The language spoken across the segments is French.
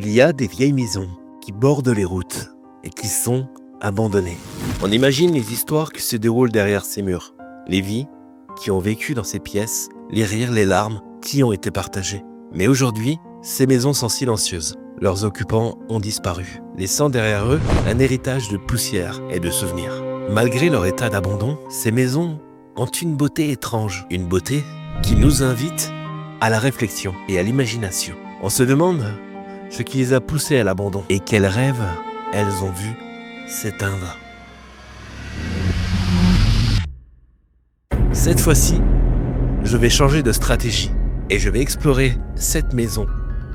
Il y a des vieilles maisons qui bordent les routes et qui sont abandonnées. On imagine les histoires qui se déroulent derrière ces murs, les vies qui ont vécu dans ces pièces, les rires, les larmes qui ont été partagées. Mais aujourd'hui, ces maisons sont silencieuses. Leurs occupants ont disparu, laissant derrière eux un héritage de poussière et de souvenirs. Malgré leur état d'abandon, ces maisons ont une beauté étrange, une beauté qui nous invite à la réflexion et à l'imagination. On se demande ce qui les a poussées à l'abandon et quels rêves elles ont vu s'éteindre. Cette fois-ci, je vais changer de stratégie et je vais explorer cette maison,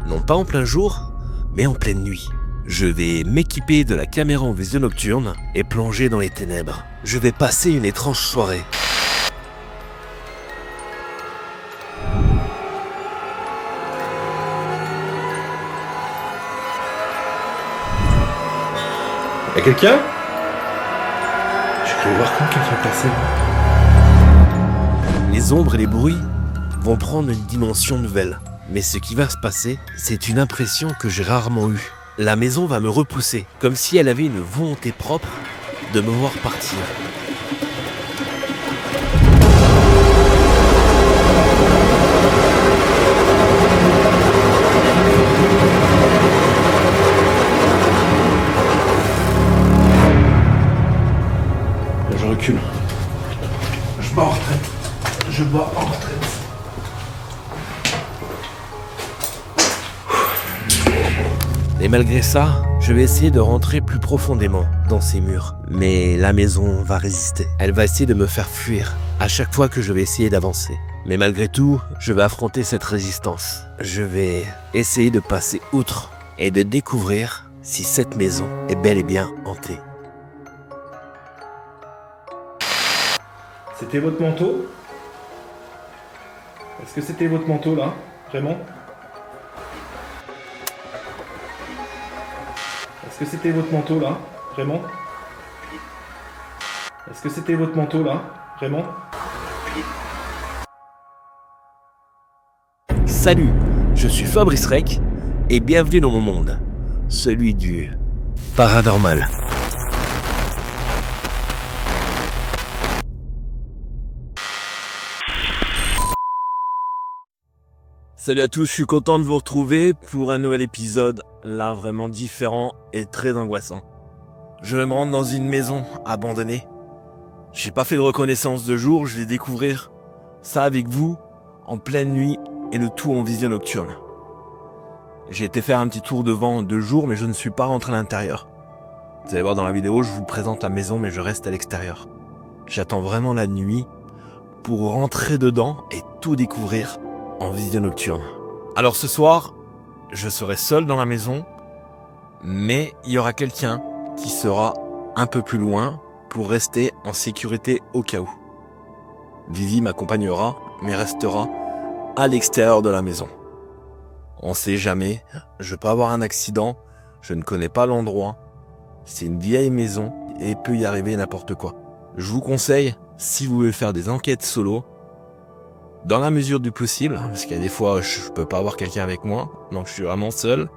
non pas en plein jour, mais en pleine nuit. Je vais m'équiper de la caméra en vision nocturne et plonger dans les ténèbres. Je vais passer une étrange soirée. Y'a quelqu'un? J'ai cru voir quelqu'un passer. Les ombres et les bruits vont prendre une dimension nouvelle. Mais ce qui va se passer, c'est une impression que j'ai rarement eue. La maison va me repousser, comme si elle avait une volonté propre de me voir partir. Je recule. Je bats en retraite. Je bats en retraite. Et malgré ça, je vais essayer de rentrer plus profondément dans ces murs. Mais la maison va résister. Elle va essayer de me faire fuir à chaque fois que je vais essayer d'avancer. Mais malgré tout, je vais affronter cette résistance. Je vais essayer de passer outre et de découvrir si cette maison est bel et bien hantée. C'était votre manteau? Est-ce que c'était votre manteau là? Vraiment? Est-ce que c'était votre manteau là? Vraiment? Est-ce que c'était votre manteau là? Vraiment? Salut, je suis Fabrice Rec et bienvenue dans mon monde, celui du paranormal. Salut à tous, je suis content de vous retrouver pour un nouvel épisode, là vraiment différent et très angoissant. Je vais me rendre dans une maison abandonnée. J'ai pas fait de reconnaissance de jour, je vais découvrir ça avec vous en pleine nuit et le tout en vision nocturne. J'ai été faire un petit tour devant de jour mais je ne suis pas rentré à l'intérieur. Vous allez voir dans la vidéo, je vous présente la maison mais je reste à l'extérieur. J'attends vraiment la nuit pour rentrer dedans et tout découvrir en vision nocturne. Alors ce soir, je serai seul dans la maison, mais il y aura quelqu'un qui sera un peu plus loin pour rester en sécurité au cas où. Vivi m'accompagnera, mais restera à l'extérieur de la maison. On sait jamais, je peux avoir un accident, je ne connais pas l'endroit, c'est une vieille maison et il peut y arriver n'importe quoi. Je vous conseille, si vous voulez faire des enquêtes solo, dans la mesure du possible, parce qu'il y a des fois je peux pas avoir quelqu'un avec moi, donc je suis vraiment seul,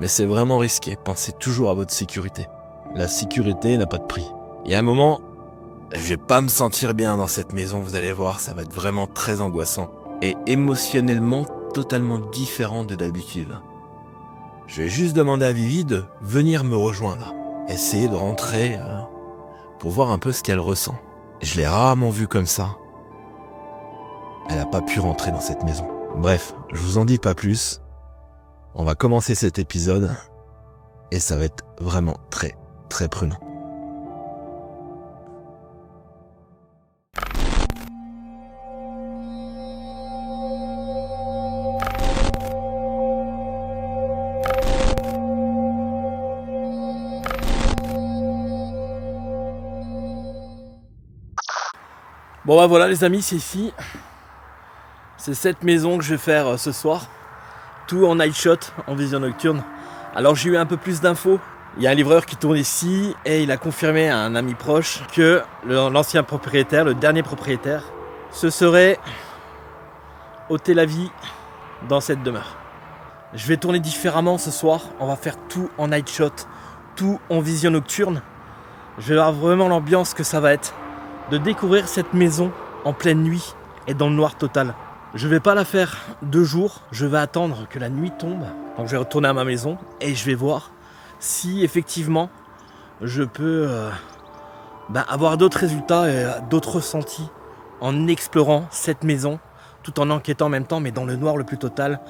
mais c'est vraiment risqué, pensez toujours à votre sécurité. La sécurité n'a pas de prix. Il y a un moment, je vais pas me sentir bien dans cette maison, vous allez voir, ça va être vraiment très angoissant, et émotionnellement totalement différent de d'habitude. Je vais juste demander à Vivi de venir me rejoindre, essayer de rentrer pour voir un peu ce qu'elle ressent. Je l'ai rarement vue comme ça. Elle n'a pas pu rentrer dans cette maison. Bref, je vous en dis pas plus. On va commencer cet épisode et ça va être vraiment très, très prenant. Bon bah voilà les amis, c'est ici. C'est cette maison que je vais faire ce soir. Tout en night shot, en vision nocturne. Alors j'ai eu un peu plus d'infos. Il y a un livreur qui tourne ici et il a confirmé à un ami proche que l'ancien propriétaire, le dernier propriétaire, se serait ôté la vie dans cette demeure. Je vais tourner différemment ce soir. On va faire tout en night shot, tout en vision nocturne. Je vais voir vraiment l'ambiance que ça va être de découvrir cette maison en pleine nuit et dans le noir total. Je vais pas la faire 2 jours, je vais attendre que la nuit tombe. Donc je vais retourner à ma maison et je vais voir si effectivement je peux avoir d'autres résultats et d'autres ressentis en explorant cette maison tout en enquêtant en même temps mais dans le noir le plus total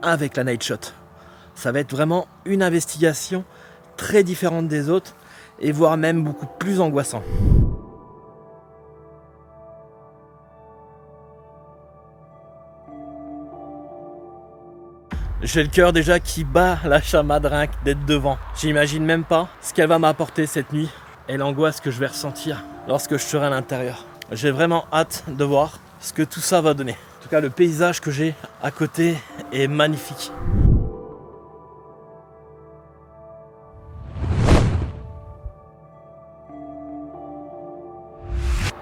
avec la night shot. Ça va être vraiment une investigation très différente des autres et voire même beaucoup plus angoissant. J'ai le cœur déjà qui bat la chamade rien que d'être devant. J'imagine même pas ce qu'elle va m'apporter cette nuit et l'angoisse que je vais ressentir lorsque je serai à l'intérieur. J'ai vraiment hâte de voir ce que tout ça va donner. En tout cas, le paysage que j'ai à côté est magnifique.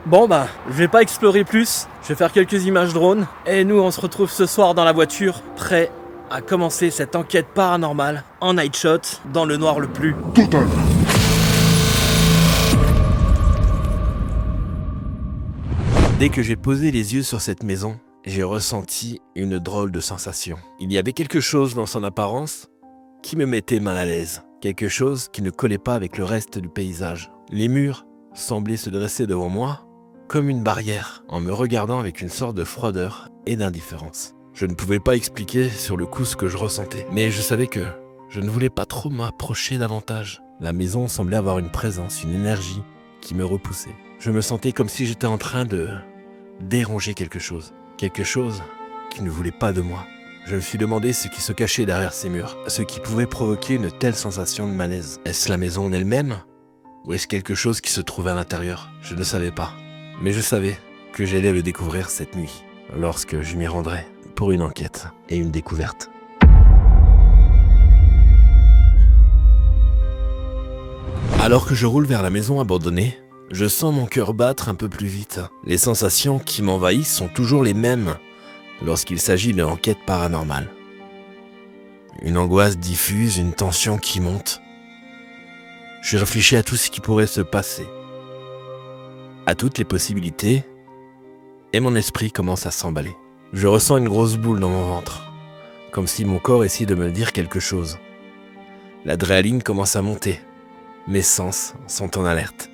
Bon je vais pas explorer plus, je vais faire quelques images drone et nous on se retrouve ce soir dans la voiture, prêt à commencer cette enquête paranormale en night shot dans le noir le plus total. Dès que j'ai posé les yeux sur cette maison, j'ai ressenti une drôle de sensation. Il y avait quelque chose dans son apparence qui me mettait mal à l'aise. Quelque chose qui ne collait pas avec le reste du paysage. Les murs semblaient se dresser devant moi comme une barrière, en me regardant avec une sorte de froideur et d'indifférence. Je ne pouvais pas expliquer sur le coup ce que je ressentais, mais je savais que je ne voulais pas trop m'approcher davantage. La maison semblait avoir une présence, une énergie qui me repoussait. Je me sentais comme si j'étais en train de déranger quelque chose qui ne voulait pas de moi. Je me suis demandé ce qui se cachait derrière ces murs, ce qui pouvait provoquer une telle sensation de malaise. Est-ce la maison en elle-même, ou est-ce quelque chose qui se trouvait à l'intérieur? Je ne savais pas, mais je savais que j'allais le découvrir cette nuit, lorsque je m'y rendrais pour une enquête et une découverte. Alors que je roule vers la maison abandonnée, je sens mon cœur battre un peu plus vite. Les sensations qui m'envahissent sont toujours les mêmes lorsqu'il s'agit d'une enquête paranormale. Une angoisse diffuse, une tension qui monte. Je réfléchis à tout ce qui pourrait se passer, à toutes les possibilités, et mon esprit commence à s'emballer. Je ressens une grosse boule dans mon ventre, comme si mon corps essayait de me dire quelque chose. L'adrénaline commence à monter. Mes sens sont en alerte.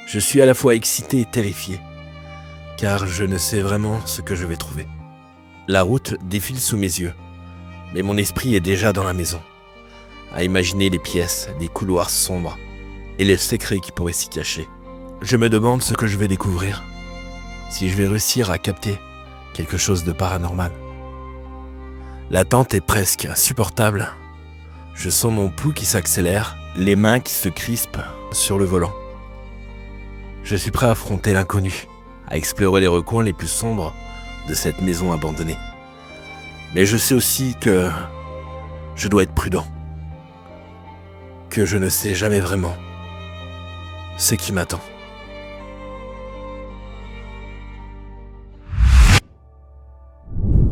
Je suis à la fois excité et terrifié, car je ne sais vraiment ce que je vais trouver. La route défile sous mes yeux, mais mon esprit est déjà dans la maison, à imaginer les pièces, les couloirs sombres et les secrets qui pourraient s'y cacher. Je me demande ce que je vais découvrir, si je vais réussir à capter quelque chose de paranormal. L'attente est presque insupportable. Je sens mon pouls qui s'accélère, les mains qui se crispent sur le volant. Je suis prêt à affronter l'inconnu, à explorer les recoins les plus sombres de cette maison abandonnée. Mais je sais aussi que je dois être prudent, que je ne sais jamais vraiment ce qui m'attend.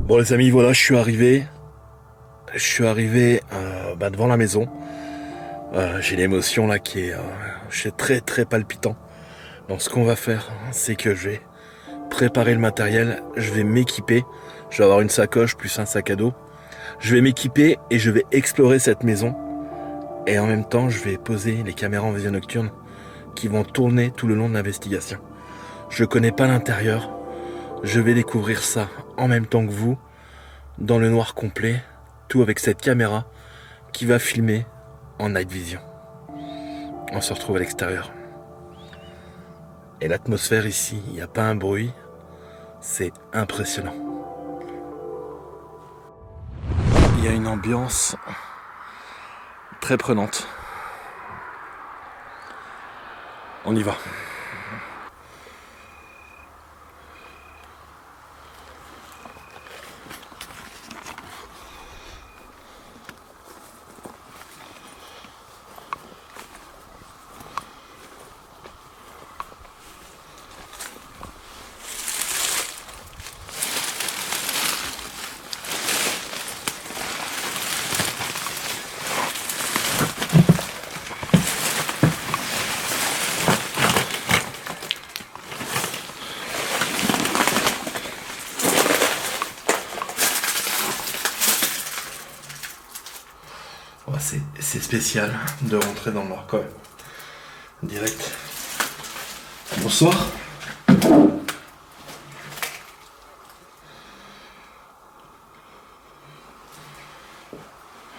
Bon les amis, voilà, je suis arrivé devant la maison. J'ai l'émotion là qui est très très palpitant. Donc ce qu'on va faire, c'est que je vais préparer le matériel, je vais m'équiper, je vais avoir une sacoche plus un sac à dos. Je vais m'équiper et je vais explorer cette maison. Et en même temps, je vais poser les caméras en vision nocturne qui vont tourner tout le long de l'investigation. Je connais pas l'intérieur, je vais découvrir ça en même temps que vous, dans le noir complet, tout avec cette caméra qui va filmer en night vision. On se retrouve à l'extérieur. Et l'atmosphère ici, il n'y a pas un bruit, c'est impressionnant. Il y a une ambiance très prenante. On y va. Ouais, c'est spécial de rentrer dans le noir quand même. Direct. Bonsoir.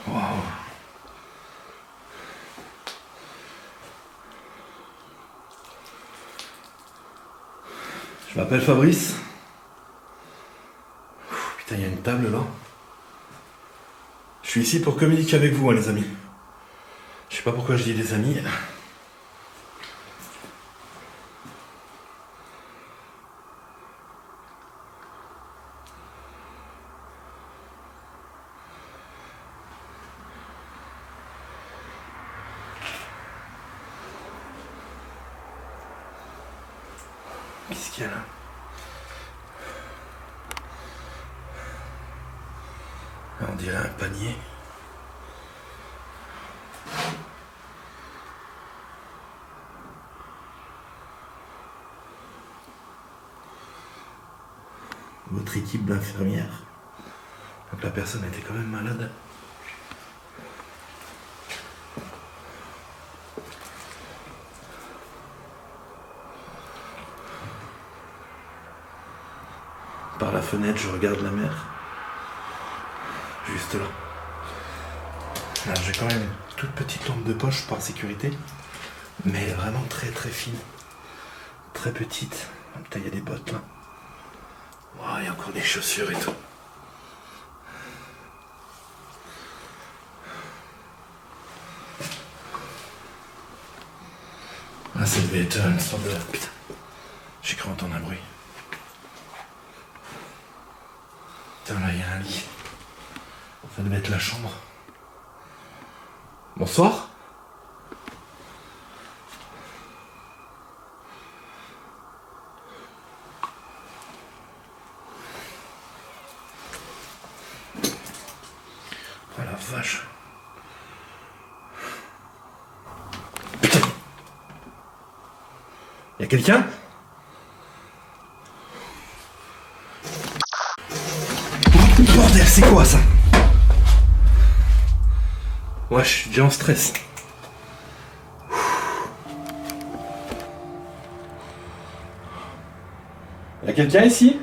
Waouh. Je m'appelle Fabrice. Putain, il y a une table là. Je suis ici pour communiquer avec vous, hein, les amis. Je sais pas pourquoi je dis les amis. Qu'est-ce qu'il y a là? On dirait un panier. Votre équipe d'infirmières. Donc la personne était quand même malade. Par la fenêtre, je regarde la mer. Juste là. Alors j'ai quand même une toute petite lampe de poche par sécurité. Mais vraiment très très fine. Très petite. Oh, putain, il y a des bottes là. Oh, il y a encore des chaussures et tout. Ah, ça devait être une sorte de... Putain. J'ai cru entendre un bruit. Putain, là, il y a un lit. Ça devait être la chambre. Bonsoir. Oh la vache. Putain. Y'a quelqu'un? Bordel, c'est quoi ça? Ouais, je suis déjà en stress. Y'a quelqu'un ici?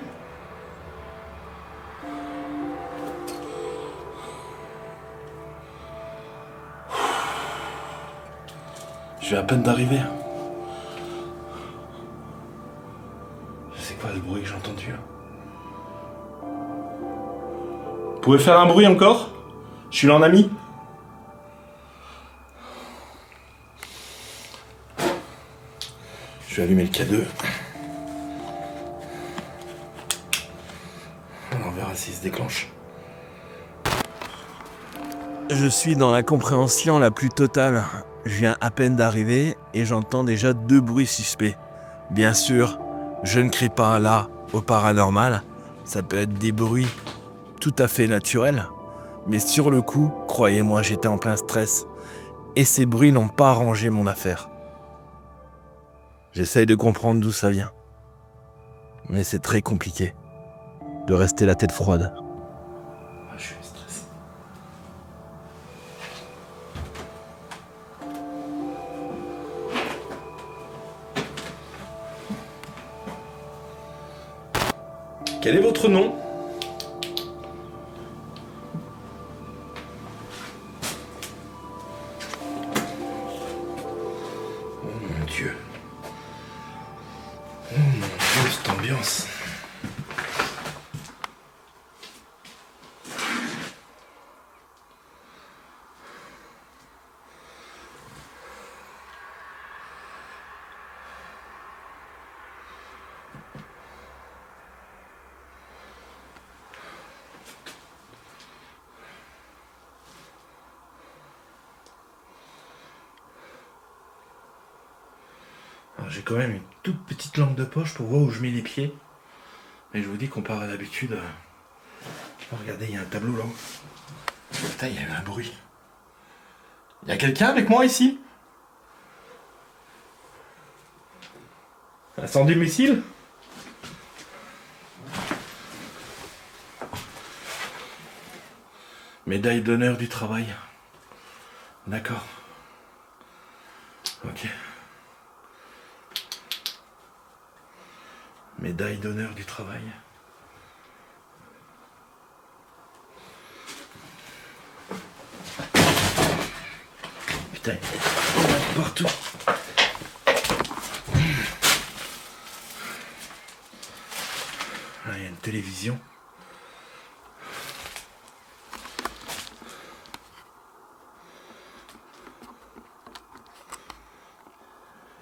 Je viens à peine d'arriver. C'est quoi le bruit que j'ai entendu là? Vous pouvez faire un bruit encore? Je suis là en ami. Je vais allumer le K2. On verra s'il se déclenche. Je suis dans l'incompréhension la plus totale. Je viens à peine d'arriver et j'entends déjà 2 bruits suspects. Bien sûr, je ne crie pas là au paranormal. Ça peut être des bruits tout à fait naturels. Mais sur le coup, croyez-moi, j'étais en plein stress. Et ces bruits n'ont pas arrangé mon affaire. J'essaye de comprendre d'où ça vient. Mais c'est très compliqué de rester la tête froide. Je suis en stress. Quel est votre nom? Oh mon Dieu. Oh mon Dieu, cette ambiance. J'ai quand même une toute petite lampe de poche pour voir où je mets les pieds. Et je vous dis, comparé à d'habitude... regardez, il y a un tableau là. Putain, il y a eu un bruit. Il y a quelqu'un avec moi ici? Incendie missile? Médaille d'honneur du travail. D'accord. Ok. Médaille d'honneur du travail. Putain, il y en a partout. Là, il y a une télévision.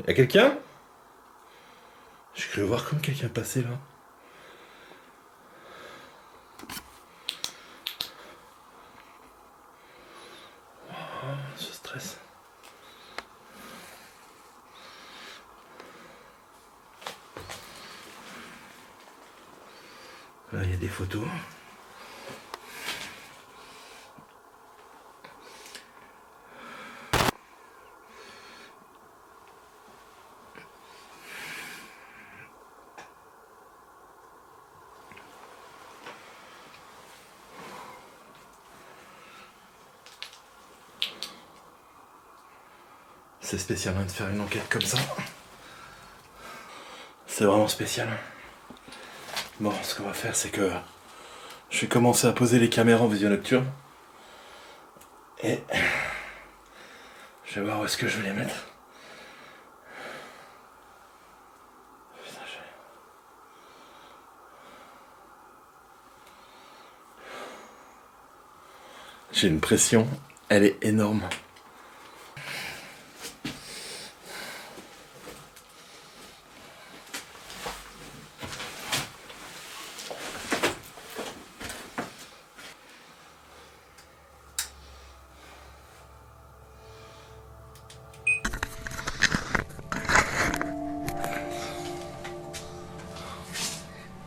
Y'a quelqu'un? J'ai cru voir comme quelqu'un passait là. Oh, ce stress. Là, il y a des photos. C'est spécial hein, de faire une enquête comme ça. C'est vraiment spécial. Bon, ce qu'on va faire, c'est que je vais commencer à poser les caméras en vision nocturne. Et je vais voir où est-ce que je vais les mettre. Putain, j'ai une pression, elle est énorme.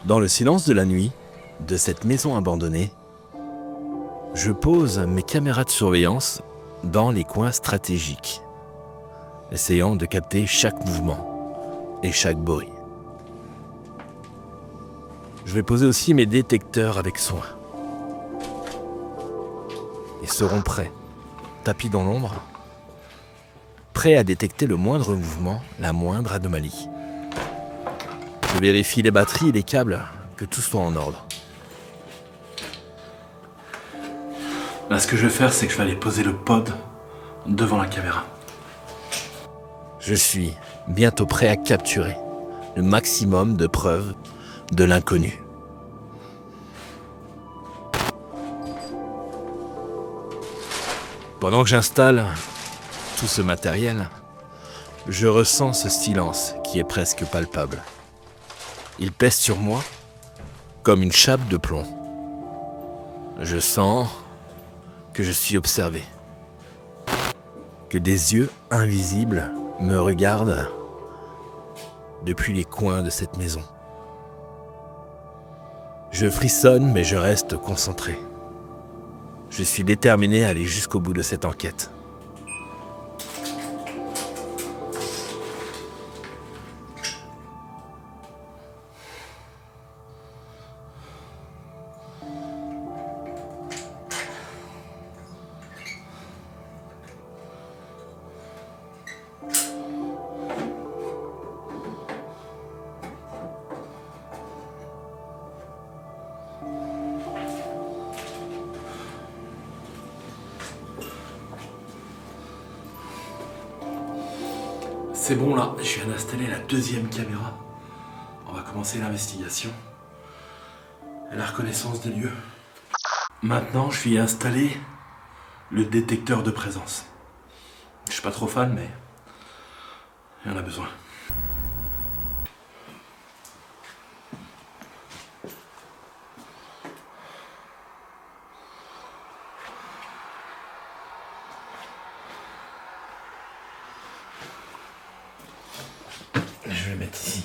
Dans le silence de la nuit, de cette maison abandonnée, je pose mes caméras de surveillance dans les coins stratégiques, essayant de capter chaque mouvement et chaque bruit. Je vais poser aussi mes détecteurs avec soin. Ils seront prêts, tapis dans l'ombre, prêts à détecter le moindre mouvement, la moindre anomalie. Je vérifie les batteries et les câbles, que tout soit en ordre. Là, ce que je vais faire, c'est que je vais aller poser le pod devant la caméra. Je suis bientôt prêt à capturer le maximum de preuves de l'inconnu. Pendant que j'installe tout ce matériel, je ressens ce silence qui est presque palpable. Il pèse sur moi comme une chape de plomb. Je sens que je suis observé, que des yeux invisibles me regardent depuis les coins de cette maison. Je frissonne, mais je reste concentré. Je suis déterminé à aller jusqu'au bout de cette enquête. C'est bon là, je viens d'installer la deuxième caméra. On va commencer l'investigation et la reconnaissance des lieux. Maintenant, je vais installer le détecteur de présence. Je suis pas trop fan, mais il y en a besoin. Je vais le mettre ici.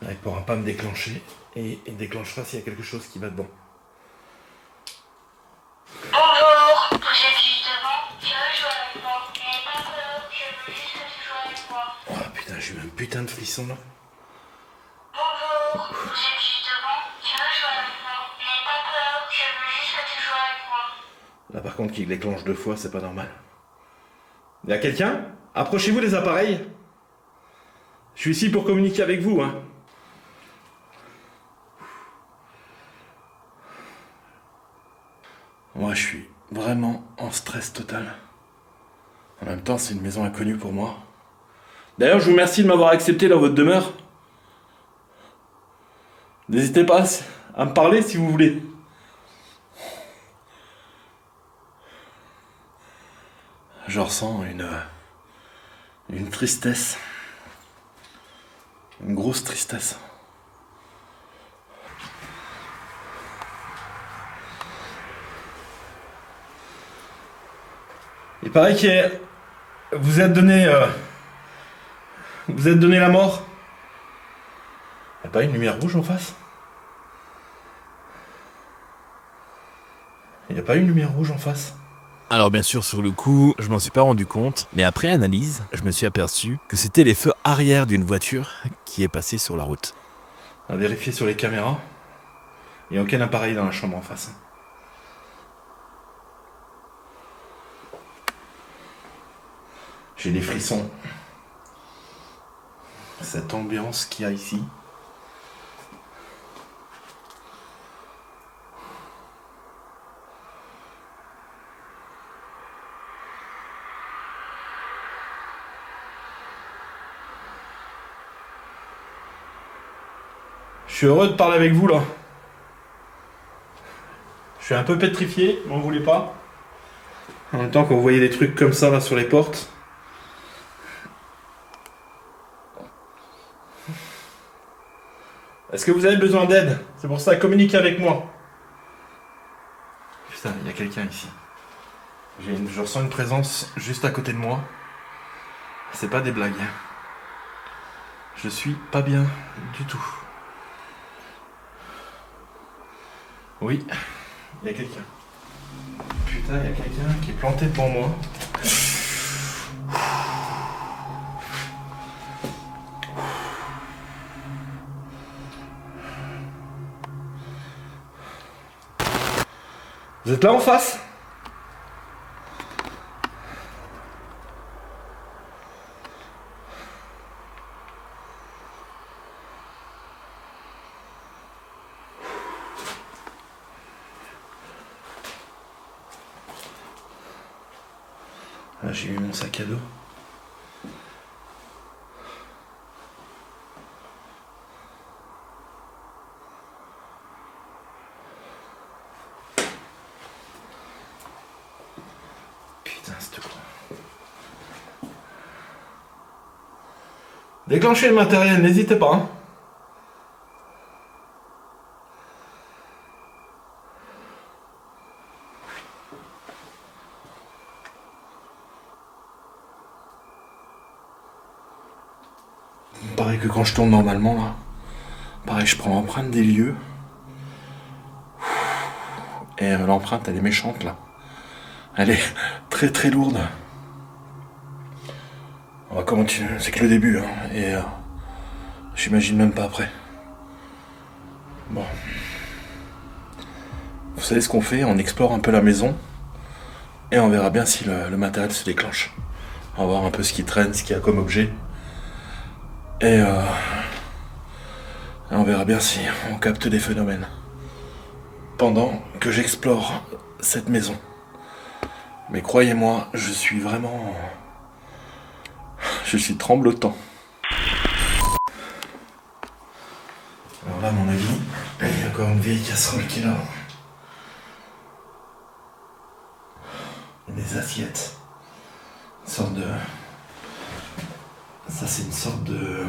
Là, il ne pourra pas me déclencher et il déclenchera s'il y a quelque chose qui va dedans. Bonjour, vous êtes juste devant, tu veux jouer avec moi? N'ayez pas peur, je veux juste que tu joues avec moi. Oh putain, j'ai eu un putain de frisson là. Bonjour, vous êtes juste devant, tu veux jouer avec moi? N'ayez pas peur, je veux juste que tu joues avec moi. Là par contre qu'il déclenche 2 fois, c'est pas normal. Y a quelqu'un? Approchez-vous des appareils. Je suis ici pour communiquer avec vous, hein. Moi, je suis vraiment en stress total. En même temps, c'est une maison inconnue pour moi. D'ailleurs, je vous remercie de m'avoir accepté dans votre demeure. N'hésitez pas à me parler si vous voulez. Je ressens une tristesse. Une grosse tristesse. Il paraît que vous êtes donné la mort. Y a pas une lumière rouge en face? Y a pas une lumière rouge en face? Alors bien sûr, sur le coup, je m'en suis pas rendu compte, mais après analyse, je me suis aperçu que c'était les feux arrière d'une voiture qui est passée sur la route. On a vérifié sur les caméras. Il n'y a aucun appareil dans la chambre en face. J'ai des frissons. Cette ambiance qu'il y a ici. Je suis heureux de parler avec vous là. Je suis un peu pétrifié, m'en voulez pas. En même temps, quand vous voyez des trucs comme ça là sur les portes. Est-ce que vous avez besoin d'aide? C'est pour ça, communiquez avec moi. Putain, il y a quelqu'un ici. Je ressens une présence juste à côté de moi. C'est pas des blagues. Je suis pas bien du tout. Oui, il y a quelqu'un. Putain, il y a quelqu'un qui est planté devant moi. Vous êtes là en face? Là, j'ai eu mon sac à dos. Putain, c'est quoi? Déclenchez le matériel, n'hésitez pas. Hein. Pareil que quand je tourne normalement là. Pareil, je prends l'empreinte des lieux. Et l'empreinte elle est méchante là. Elle est très très lourde. On va continuer, c'est que le début hein. Et j'imagine même pas après. Bon. Vous savez ce qu'on fait? On explore un peu la maison. Et on verra bien si le matériel se déclenche. On va voir un peu ce qui traîne, ce qu'il y a comme objet. Et on verra bien si on capte des phénomènes. Pendant que j'explore cette maison. Mais croyez-moi, je suis vraiment... Je suis tremblotant. Alors là, à mon avis, il y a encore une vieille casserole qui est là. Des assiettes. Une sorte de... Ça, c'est une sorte de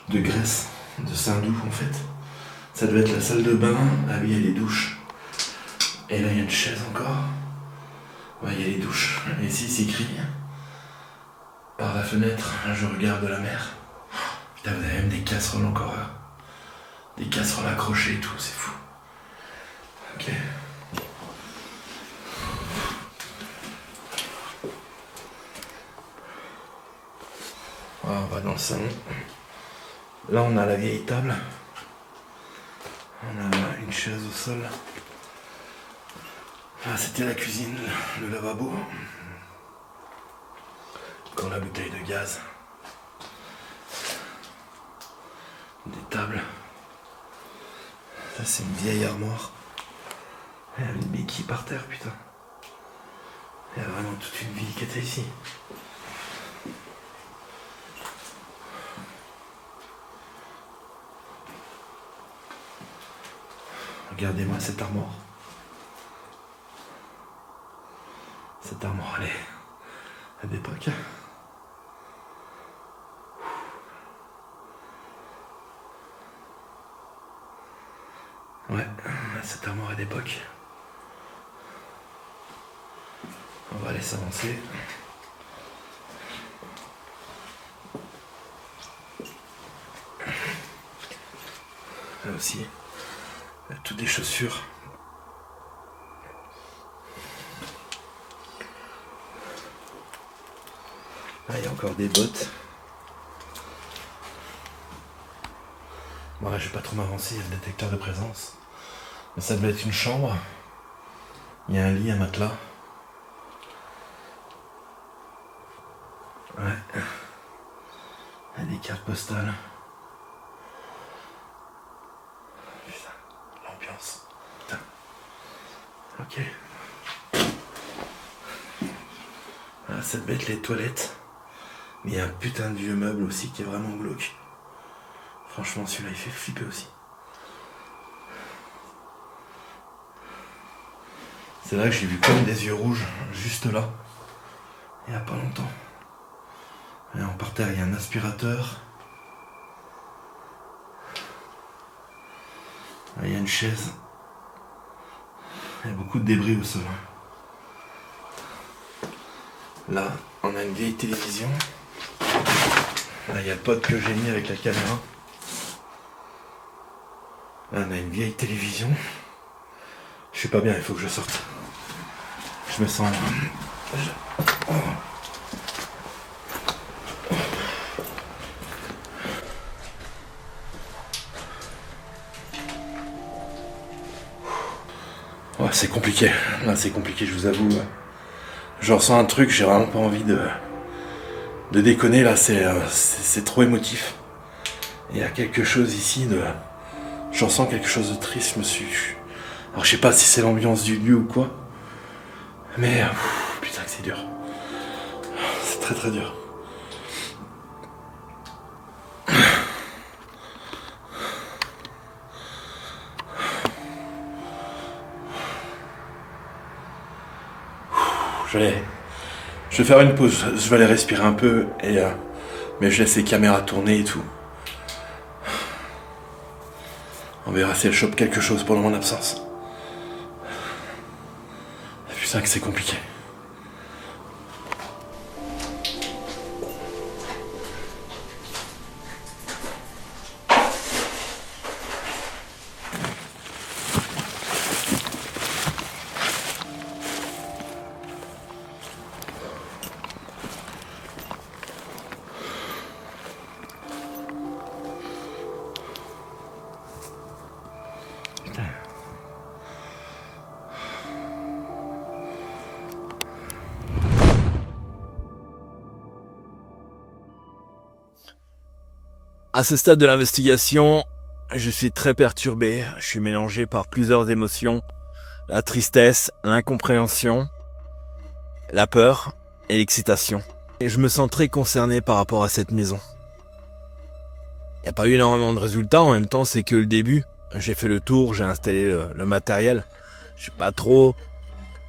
graisse, de saindoux en fait. Ça doit être la salle de bain. Ah oui, il y a les douches. Et là, il y a une chaise encore. Ouais, il y a les douches. Et ici, c'est écrit par la fenêtre, je regarde la mer. Putain, vous avez même des casseroles encore. Là. Des casseroles accrochées et tout, c'est fou. Ok. Voilà, on va dans le salon. Là, on a la vieille table. On a une chaise au sol. Ah, c'était la cuisine, le lavabo. Quand la bouteille de gaz. Des tables. Ça, c'est une vieille armoire. Il y a une béquille par terre, putain. Il y a vraiment toute une vie qui était ici. Regardez-moi cette armoire. Cette armoire, elle est d'époque. Ouais, cette armoire est d'époque. On va aller s'avancer. Là aussi, il y a toutes des chaussures. Là, il y a encore des bottes. Bon, là, je vais pas trop m'avancer, il y a le détecteur de présence. Mais ça devait être une chambre. Il y a un lit, un matelas. Ouais. Il y a des cartes postales. Putain, l'ambiance. Putain. Ok. Voilà, ça devait être les toilettes. Mais il y a un putain de vieux meuble aussi qui est vraiment glauque. Franchement, celui-là, il fait flipper aussi. C'est là que j'ai vu comme des yeux rouges, juste là. Il n'y a pas longtemps. Et en parterre, il y a un aspirateur. Là, il y a une chaise. Il y a beaucoup de débris au sol. Là, on a une vieille télévision. Là, il y a le pote que j'ai mis avec la caméra. Là, on a une vieille télévision. Je suis pas bien, il faut que je sorte. Je me sens... Oh. Ouais, c'est compliqué. Là, c'est compliqué, je vous avoue. Je ressens un truc, j'ai vraiment pas envie de déconner. Là, c'est trop émotif. Il y a quelque chose ici de... Je ressens quelque chose de triste, je me suis... Alors, je sais pas si c'est l'ambiance du lieu ou quoi. Mais... putain que c'est dur. C'est très très dur. Je vais faire une pause, je vais aller respirer un peu, mais je laisse les caméras tourner et tout. On verra si elle chope quelque chose pendant mon absence. Putain que c'est compliqué. À ce stade de l'investigation, je suis très perturbé. Je suis mélangé par plusieurs émotions. La tristesse, l'incompréhension, la peur et l'excitation. Et je me sens très concerné par rapport à cette maison. Il n'y a pas eu énormément de résultats, en même temps c'est que le début. J'ai fait le tour, j'ai installé le matériel. Je suis pas trop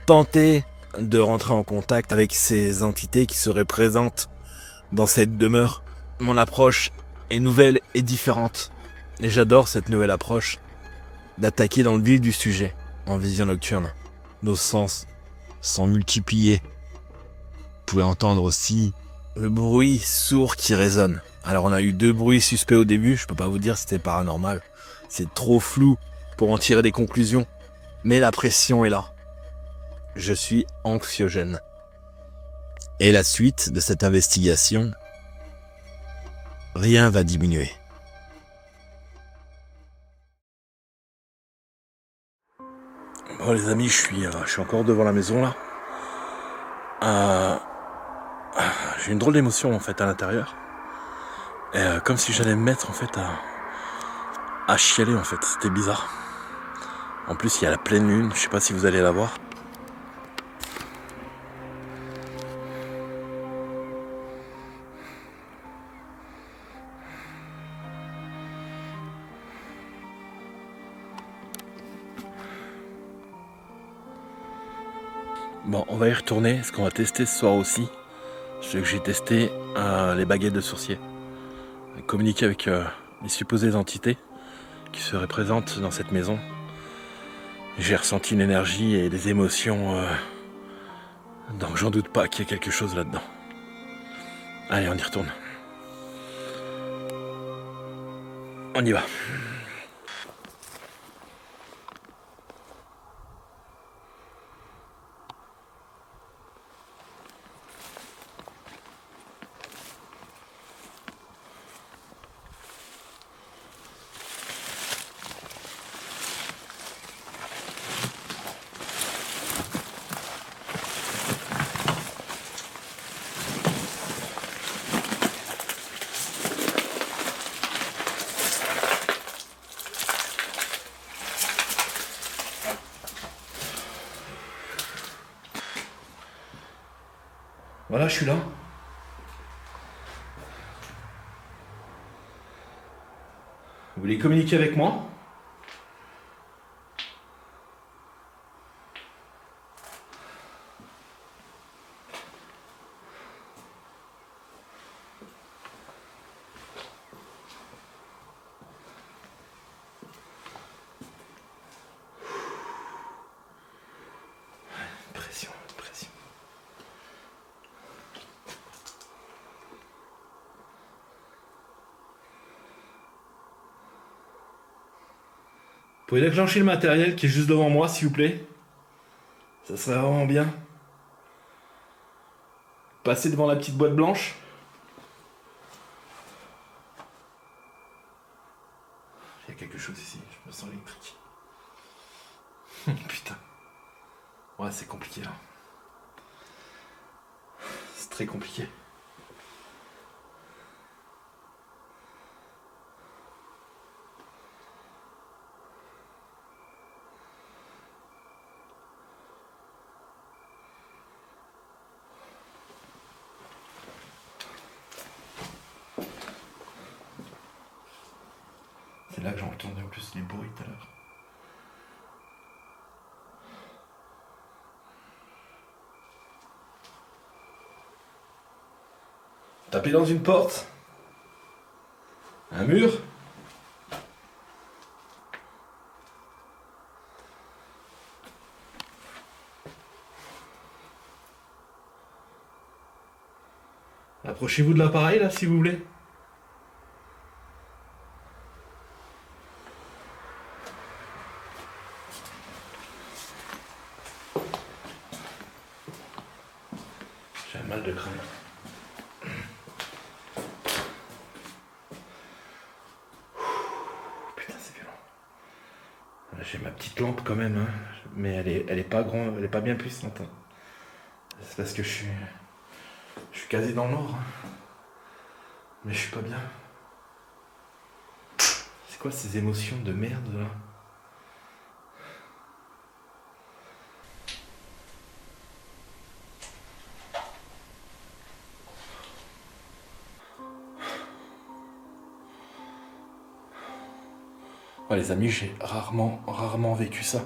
tenté de rentrer en contact avec ces entités qui seraient présentes dans cette demeure. Mon approche est nouvelle et différente. Et j'adore cette nouvelle approche d'attaquer dans le vif du sujet en vision nocturne. Nos sens sont multipliés. Vous pouvez entendre aussi le bruit sourd qui résonne. Alors on a eu 2 bruits suspects au début, je peux pas vous dire si c'était paranormal. C'est trop flou pour en tirer des conclusions. Mais la pression est là. Je suis anxiogène. Et la suite de cette investigation, rien va diminuer. Bon les amis, je suis encore devant la maison là. Euh, j'ai une drôle d'émotion en fait à l'intérieur. Et comme si j'allais me mettre en fait à chialer en fait, c'était bizarre. En plus il y a la pleine lune, je sais pas si vous allez la voir. Bon, on va y retourner, ce qu'on va tester ce soir aussi. Ce que j'ai testé les baguettes de sorcier. Communiquer avec les supposées entités qui seraient présentes dans cette maison. J'ai ressenti une énergie et des émotions, donc j'en doute pas qu'il y ait quelque chose là-dedans. Allez, on y retourne. On y va. Voilà, je suis là. Vous voulez communiquer avec moi ? Pression. Vous pouvez déclencher le matériel qui est juste devant moi, s'il vous plaît. Ça serait vraiment bien. Passez devant la petite boîte blanche. Il y a quelque chose ici, je me sens électrique. Putain. Ouais, c'est compliqué là. C'est très compliqué. C'est là que j'en entendais en plus les bruits tout à l'heure. Taper dans une porte. Un mur. Approchez-vous de l'appareil là si vous voulez. J'ai un mal de crâne. Putain, c'est violent. J'ai ma petite lampe quand même, hein. Mais elle est pas grande, elle est pas bien puissante. Hein. C'est parce que je suis quasi dans le noir. Hein. Mais je suis pas bien. C'est quoi ces émotions de merde là ? Ouais, les amis, j'ai rarement vécu ça.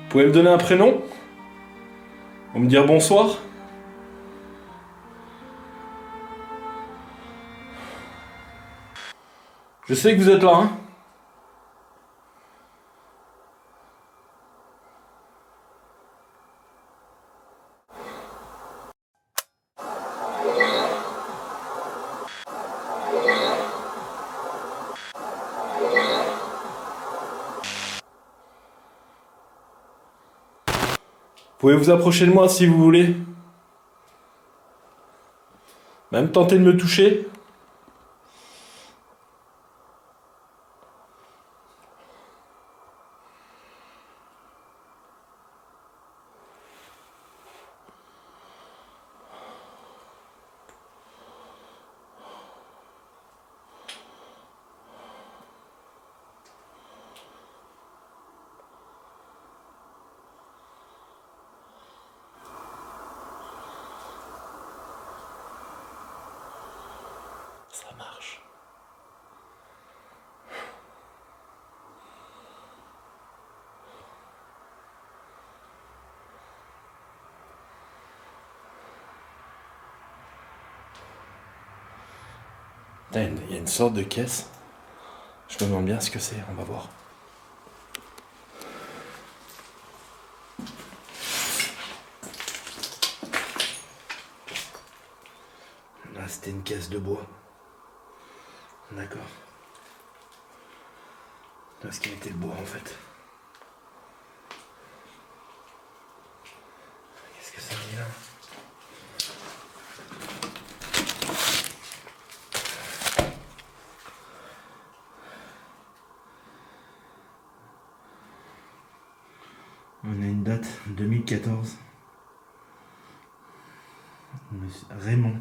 Vous pouvez me donner un prénom ? Vous me dire bonsoir ? Je sais que vous êtes là, hein ? pouvez vous approcher de moi si vous voulez. Même tenter de me toucher. Ça marche. Il y a une sorte de caisse. Je me demande bien ce que c'est, on va voir. Là, c'était une caisse de bois. D'accord. Est-ce qu'il était le bois en fait? Qu'est-ce que ça dit là? On a une date 2014. Raymond.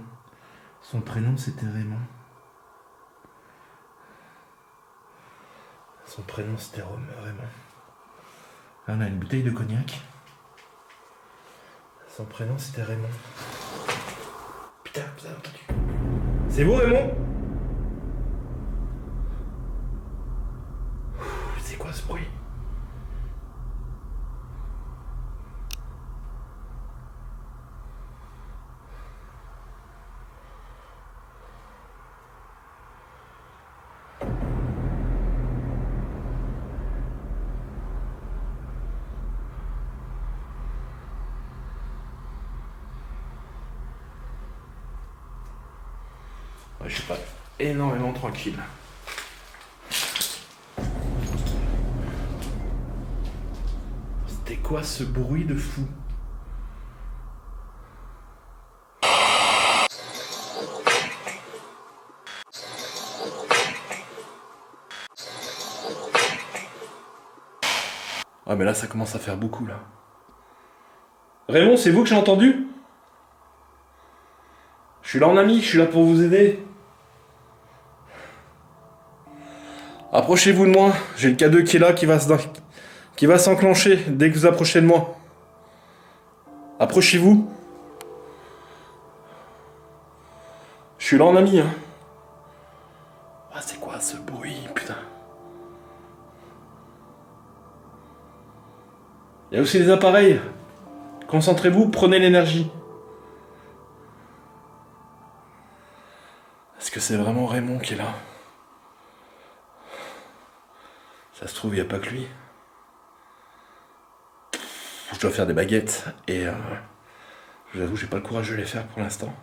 Son prénom c'était Raymond. Son prénom c'était Raymond. Là on a une bouteille de cognac. Son prénom c'était Raymond. Putain, vous avez entendu? C'est vous Raymond? C'est quoi ce bruit? Je suis pas énormément tranquille. C'était quoi ce bruit de fou? Ah mais là ça commence à faire beaucoup là. Raymond, c'est vous que j'ai entendu? Je suis là en ami, je suis là pour vous aider. Approchez-vous de moi, j'ai le K2 qui est là, qui va s'enclencher dès que vous approchez de moi. Approchez-vous. Je suis là en ami, hein. Ah, c'est quoi ce bruit, putain? Il y a aussi des appareils. Concentrez-vous, prenez l'énergie. Est-ce que c'est vraiment Raymond qui est là? Ça se trouve, il n'y a pas que lui. Je dois faire des baguettes et je vous avoue, j'ai pas le courage de les faire pour l'instant.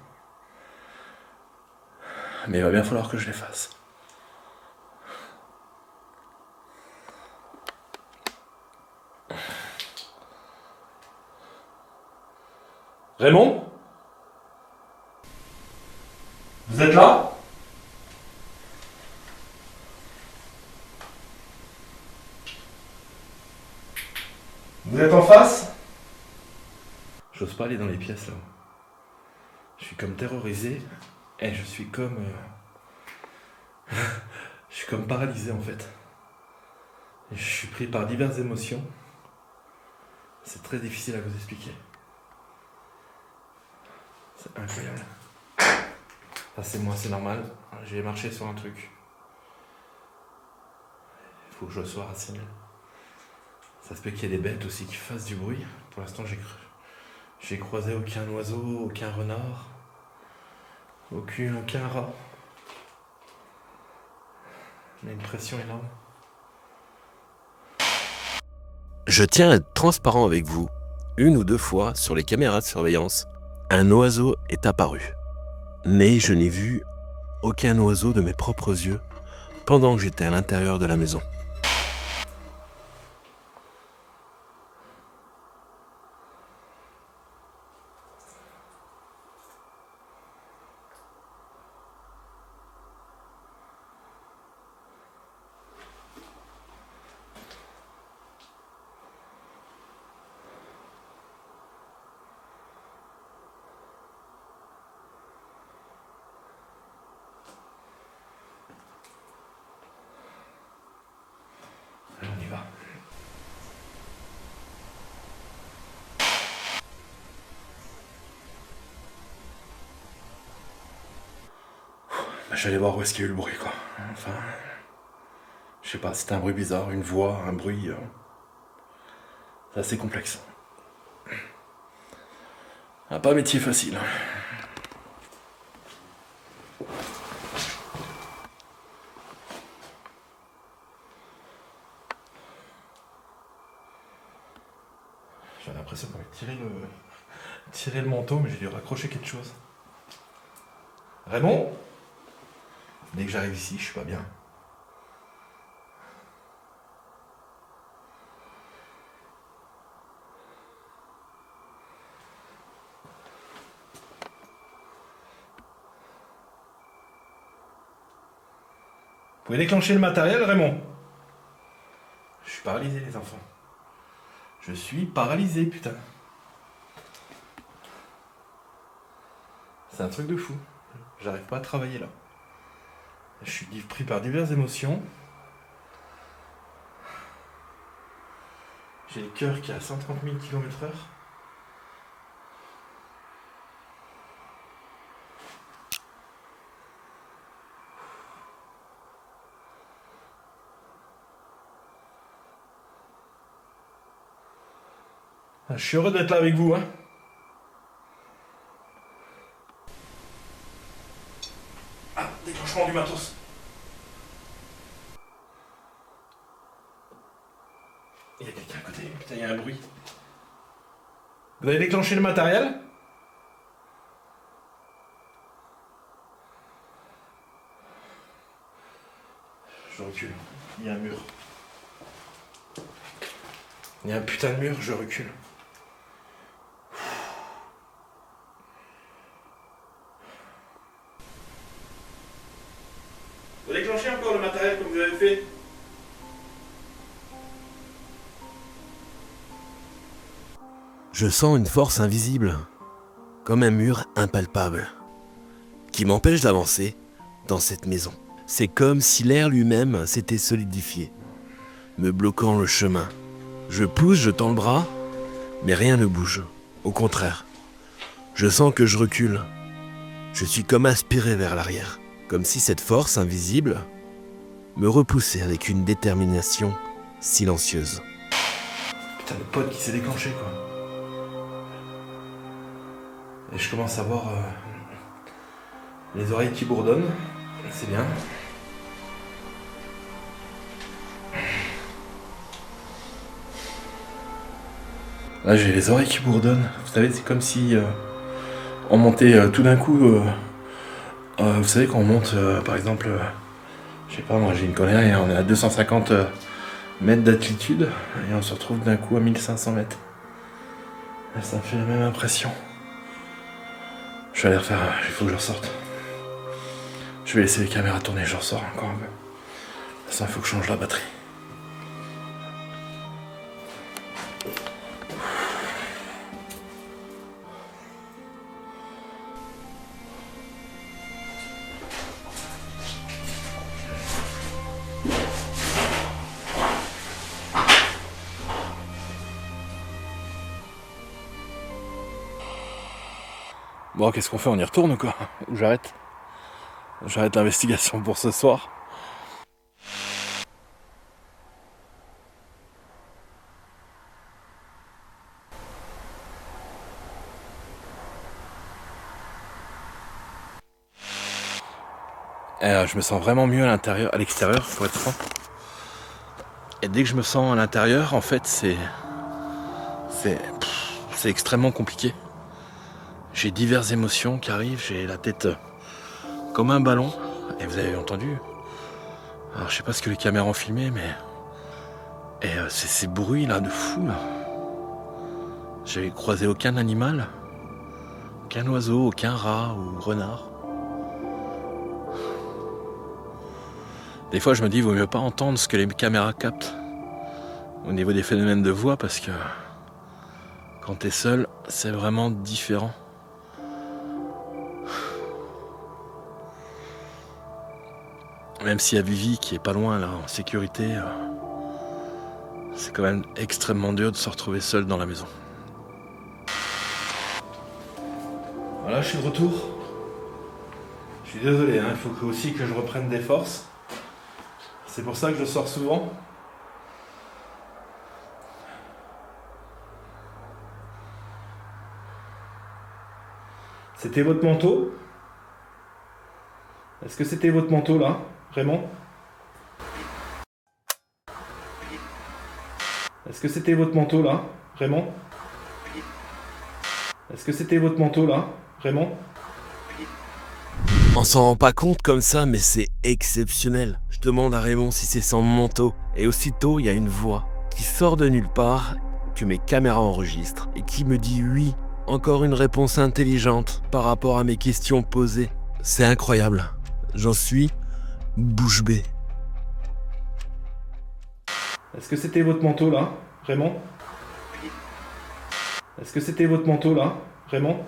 Mais il va bien falloir que je les fasse. Raymond? Vous êtes là? Vous êtes en face? J'ose pas aller dans les pièces là. Je suis comme terrorisé et je suis comme... je suis comme paralysé en fait. Et je suis pris par diverses émotions. C'est très difficile à vous expliquer. C'est incroyable. Ça c'est moi, c'est normal. J'ai marché sur un truc. Il faut que je sois rationnel. Ça se peut qu'il y ait des bêtes aussi qui fassent du bruit. Pour l'instant, j'ai croisé aucun oiseau, aucun renard, aucun rat. On a une pression énorme. Je tiens à être transparent avec vous. 1 ou 2 fois, sur les caméras de surveillance, un oiseau est apparu. Mais je n'ai vu aucun oiseau de mes propres yeux pendant que j'étais à l'intérieur de la maison. J'allais voir où est-ce qu'il y a eu le bruit, quoi. Enfin, je sais pas, c'était un bruit bizarre, une voix, un bruit. C'est assez complexe. Ah, pas un métier facile. J'ai l'impression qu'on va tirer le manteau, mais j'ai dû raccrocher quelque chose. Raymond ? Dès que j'arrive ici, je suis pas bien. Vous pouvez déclencher le matériel, Raymond ? Je suis paralysé, les enfants. Je suis paralysé, putain. C'est un truc de fou. J'arrive pas à travailler là. Je suis pris par diverses émotions. J'ai le cœur qui est à 130 000 km/h. Je suis heureux d'être là avec vous, hein. Ah, déclenchement du matos. Il y a quelqu'un à côté, putain, il y a un bruit. Vous avez déclenché le matériel ? Je recule. Il y a un mur. Il y a un putain de mur, je recule. Vous déclenchez encore le matériel comme vous avez fait ? Je sens une force invisible, comme un mur impalpable, qui m'empêche d'avancer dans cette maison. C'est comme si l'air lui-même s'était solidifié, me bloquant le chemin. Je pousse, je tends le bras, mais rien ne bouge. Au contraire, je sens que je recule. Je suis comme aspiré vers l'arrière, comme si cette force invisible me repoussait avec une détermination silencieuse. Putain de pote qui s'est déclenché, quoi. Et je commence à voir les oreilles qui bourdonnent. C'est bien. Là, j'ai les oreilles qui bourdonnent. Vous savez, c'est comme si on montait tout d'un coup. Vous savez, quand on monte, par exemple, je sais pas, moi j'ai une colère et on est à 250 mètres d'altitude et on se retrouve d'un coup à 1500 mètres. Et ça me fait la même impression. Je vais aller refaire, il faut que je ressorte. Je vais laisser les caméras tourner, je ressors encore un peu. Ça, il faut que je change la batterie. Bon, qu'est-ce qu'on fait? On y retourne ou quoi? Ou j'arrête? J'arrête l'investigation pour ce soir. Je me sens vraiment mieux à l'extérieur, pour être franc. Et dès que je me sens à l'intérieur, en fait, c'est extrêmement compliqué. J'ai diverses émotions qui arrivent, j'ai la tête comme un ballon. Et vous avez entendu. Alors je sais pas ce que les caméras ont filmé, mais... Et c'est ces bruits là de fou là. J'avais croisé aucun animal. Aucun oiseau, aucun rat ou renard. Des fois je me dis, il vaut mieux pas entendre ce que les caméras captent au niveau des phénomènes de voix, parce que quand t'es seul, c'est vraiment différent. Même s'il y a Vivi qui est pas loin là, en sécurité, c'est quand même extrêmement dur de se retrouver seul dans la maison. Voilà, je suis de retour. Je suis désolé, hein, il faut aussi que je reprenne des forces. C'est pour ça que je sors souvent. C'était votre manteau? Est-ce que c'était votre manteau là, Raymond? Est-ce que c'était votre manteau là, Raymond? Est-ce que c'était votre manteau là, Raymond? On s'en rend pas compte comme ça, mais c'est exceptionnel. Je demande à Raymond si c'est son manteau. Et aussitôt, il y a une voix qui sort de nulle part, que mes caméras enregistrent, et qui me dit oui. Encore une réponse intelligente par rapport à mes questions posées. C'est incroyable. J'en suis bouche bée. Est-ce que c'était votre manteau là, Raymond? Est-ce que c'était votre manteau là, Raymond?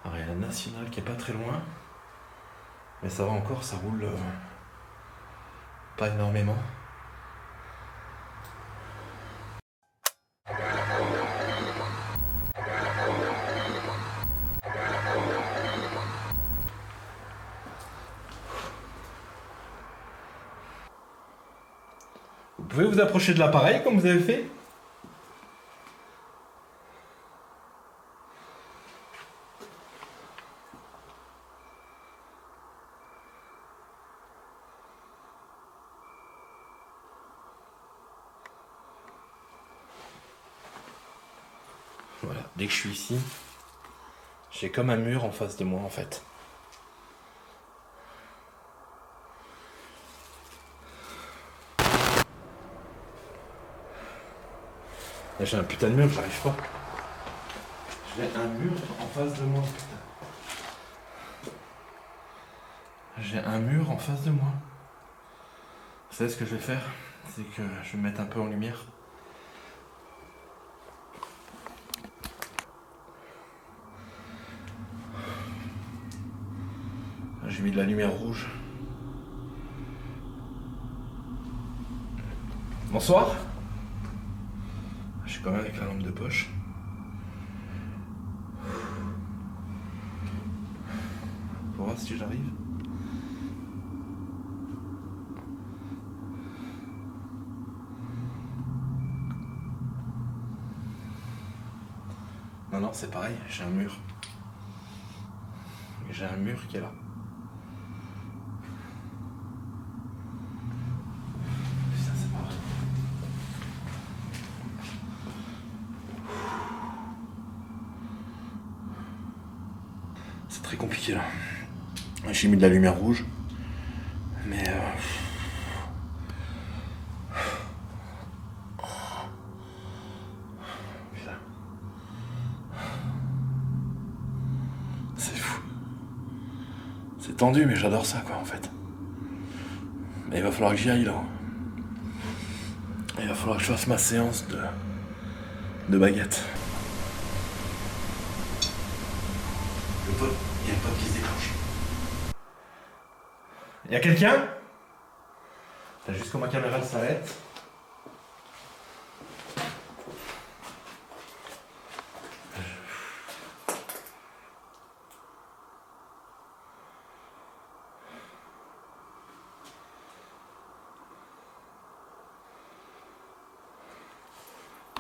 Alors il y a la nationale qui est pas très loin. Mais ça va encore, ça roule pas énormément. Vous pouvez vous approcher de l'appareil comme vous avez fait? Voilà, dès que je suis ici, j'ai comme un mur en face de moi en fait. Là, j'ai un putain de mur, j'arrive pas. J'ai un mur en face de moi. J'ai un mur en face de moi. Vous savez ce que je vais faire? C'est que je vais me mettre un peu en lumière. J'ai mis de la lumière rouge. Bonsoir. Je suis quand même avec la lampe de poche. Pour voir si j'arrive. Non, c'est pareil, j'ai un mur. J'ai un mur qui est là. Putain, c'est pas vrai. C'est très compliqué là. J'ai mis de la lumière rouge. Mais putain. C'est fou. C'est tendu, mais j'adore ça quoi en fait. Mais il va falloir que j'y aille là. Il va falloir que je fasse ma séance de baguette. Il y a le pote qui se déclenche. Il y a quelqu'un? T'as juste quand ma caméra s'arrête.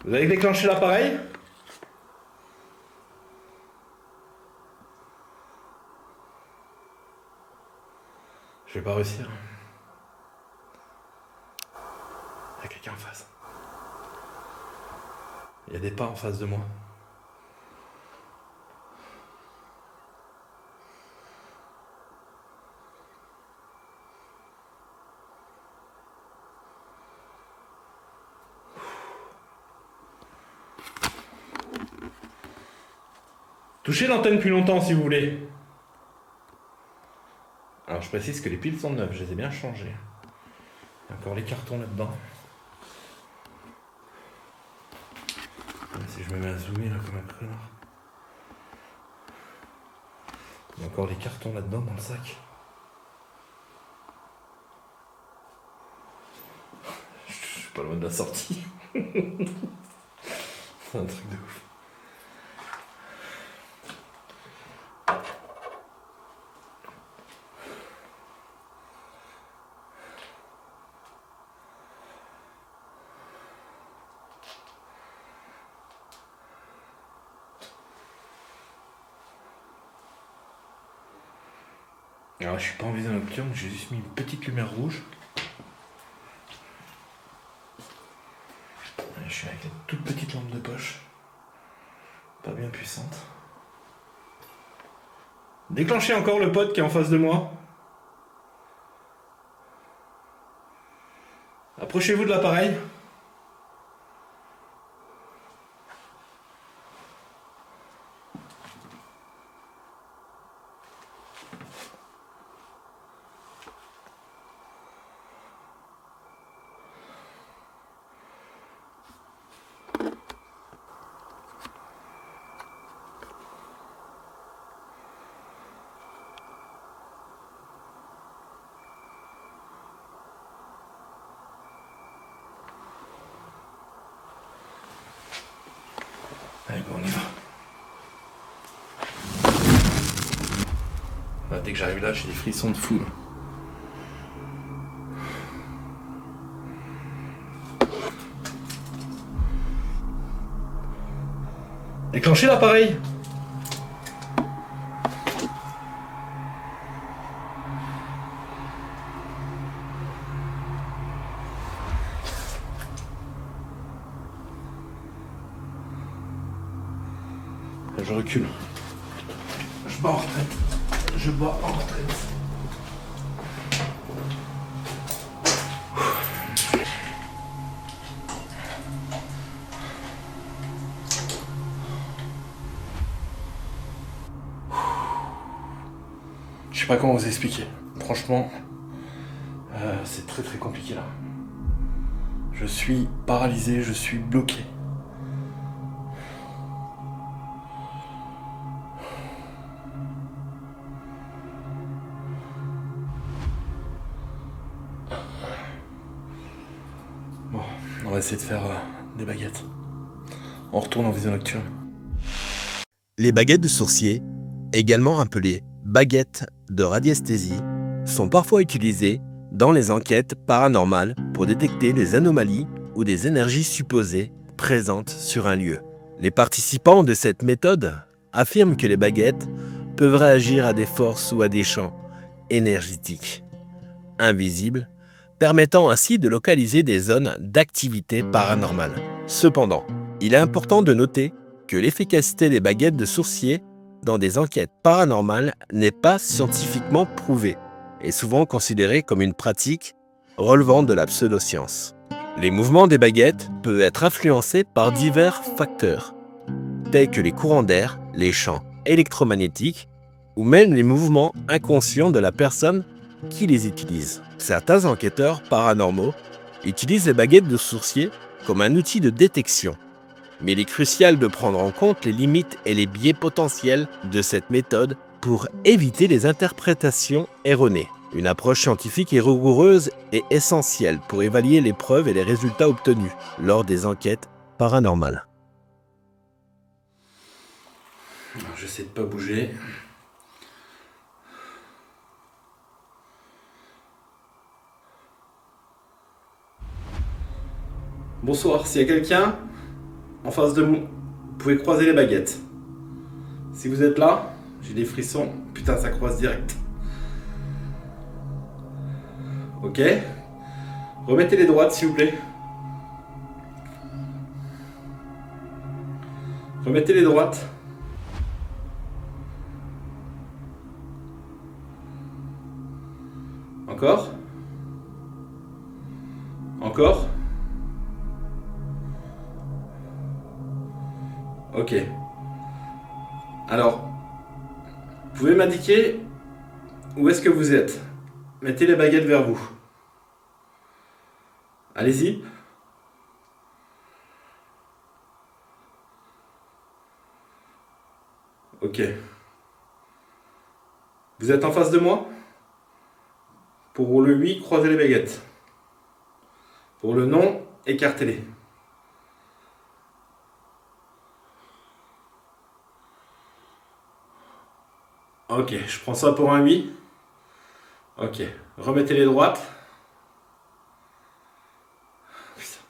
Vous avez déclenché l'appareil? Je vais pas réussir. Il y a quelqu'un en face. Il y a des pas en face de moi. Touchez l'antenne plus longtemps si vous voulez. Alors je précise que les piles sont neuves, je les ai bien changées. Il y a encore les cartons là-dedans. Si je me mets à zoomer là comme un connard. encore les cartons là-dedans dans le sac. Je suis pas loin de la sortie. C'est un truc de ouf. Alors je suis pas en vision nocturne, j'ai juste mis une petite lumière rouge. Je suis avec une toute petite lampe de poche. Pas bien puissante. Déclenchez encore le pote qui est en face de moi. Approchez-vous de l'appareil. Allez, bon, on y va. Là, dès que j'arrive là, j'ai des frissons de fou. Déclenchez l'appareil. Je recule. Je bats en retraite. Je bats en retraite. Je sais pas comment vous expliquer. Franchement, c'est très très compliqué là. Je suis paralysé, je suis bloqué. Bon, on va essayer de faire des baguettes. On retourne en vision nocturne. Les baguettes de sourcier, également appelées baguettes de radiesthésie, sont parfois utilisées dans les enquêtes paranormales pour détecter les anomalies ou des énergies supposées présentes sur un lieu. Les participants de cette méthode affirment que les baguettes peuvent réagir à des forces ou à des champs énergétiques invisibles, permettant ainsi de localiser des zones d'activité paranormale. Cependant, il est important de noter que l'efficacité des baguettes de sourcier dans des enquêtes paranormales n'est pas scientifiquement prouvée et souvent considérée comme une pratique relevant de la pseudoscience. Les mouvements des baguettes peuvent être influencés par divers facteurs, tels que les courants d'air, les champs électromagnétiques ou même les mouvements inconscients de la personne qui les utilise. Certains enquêteurs paranormaux utilisent les baguettes de sourcier comme un outil de détection. Mais il est crucial de prendre en compte les limites et les biais potentiels de cette méthode pour éviter les interprétations erronées. Une approche scientifique et rigoureuse est essentielle pour évaluer les preuves et les résultats obtenus lors des enquêtes paranormales. J'essaie de pas bouger. Bonsoir, s'il y a quelqu'un en face de moi, vous pouvez croiser les baguettes. Si vous êtes là, j'ai des frissons. Putain, ça croise direct. Ok. Remettez les droites, s'il vous plaît. Remettez les droites. Encore. Encore. Ok. Alors, vous pouvez m'indiquer où est-ce que vous êtes? Mettez les baguettes vers vous. Allez-y. Ok. Vous êtes en face de moi? Pour le oui, croisez les baguettes. Pour le non, écartez-les. Ok, je prends ça pour un oui. Ok, remettez les droites. Putain.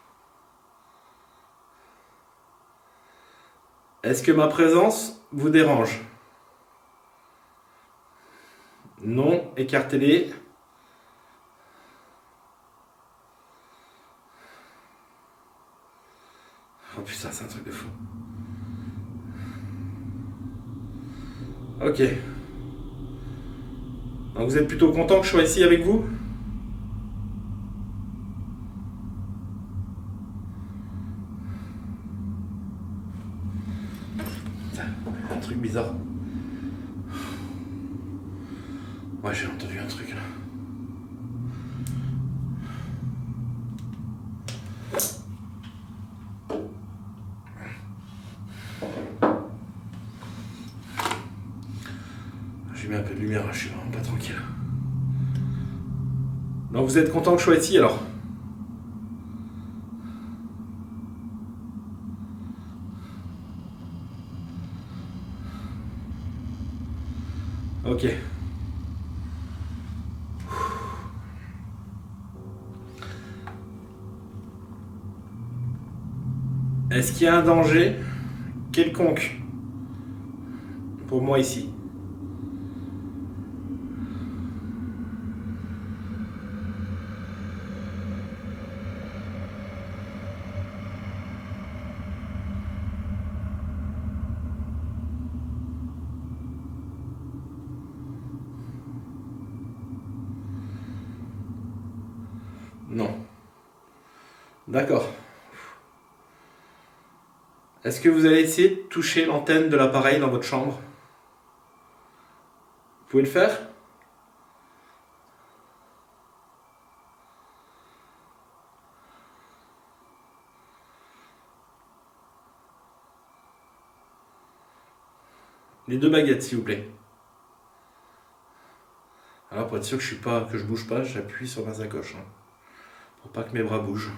Est-ce que ma présence vous dérange? Non, écartez-les. Oh putain, c'est un truc de fou. Ok. Donc vous êtes plutôt content que je sois ici avec vous? Putain, un truc bizarre. Ouais, j'ai entendu un truc là. J'ai mis un peu de lumière, je suis vraiment pas tranquille. Donc vous êtes content que je sois ici alors? Ok. Est-ce qu'il y a un danger quelconque pour moi ici? Non. D'accord. Est-ce que vous allez essayer de toucher l'antenne de l'appareil dans votre chambre? Vous pouvez le faire? Les deux baguettes, s'il vous plaît. Alors pour être sûr que je bouge pas, j'appuie sur ma sacoche, hein, pour pas que mes bras bougent.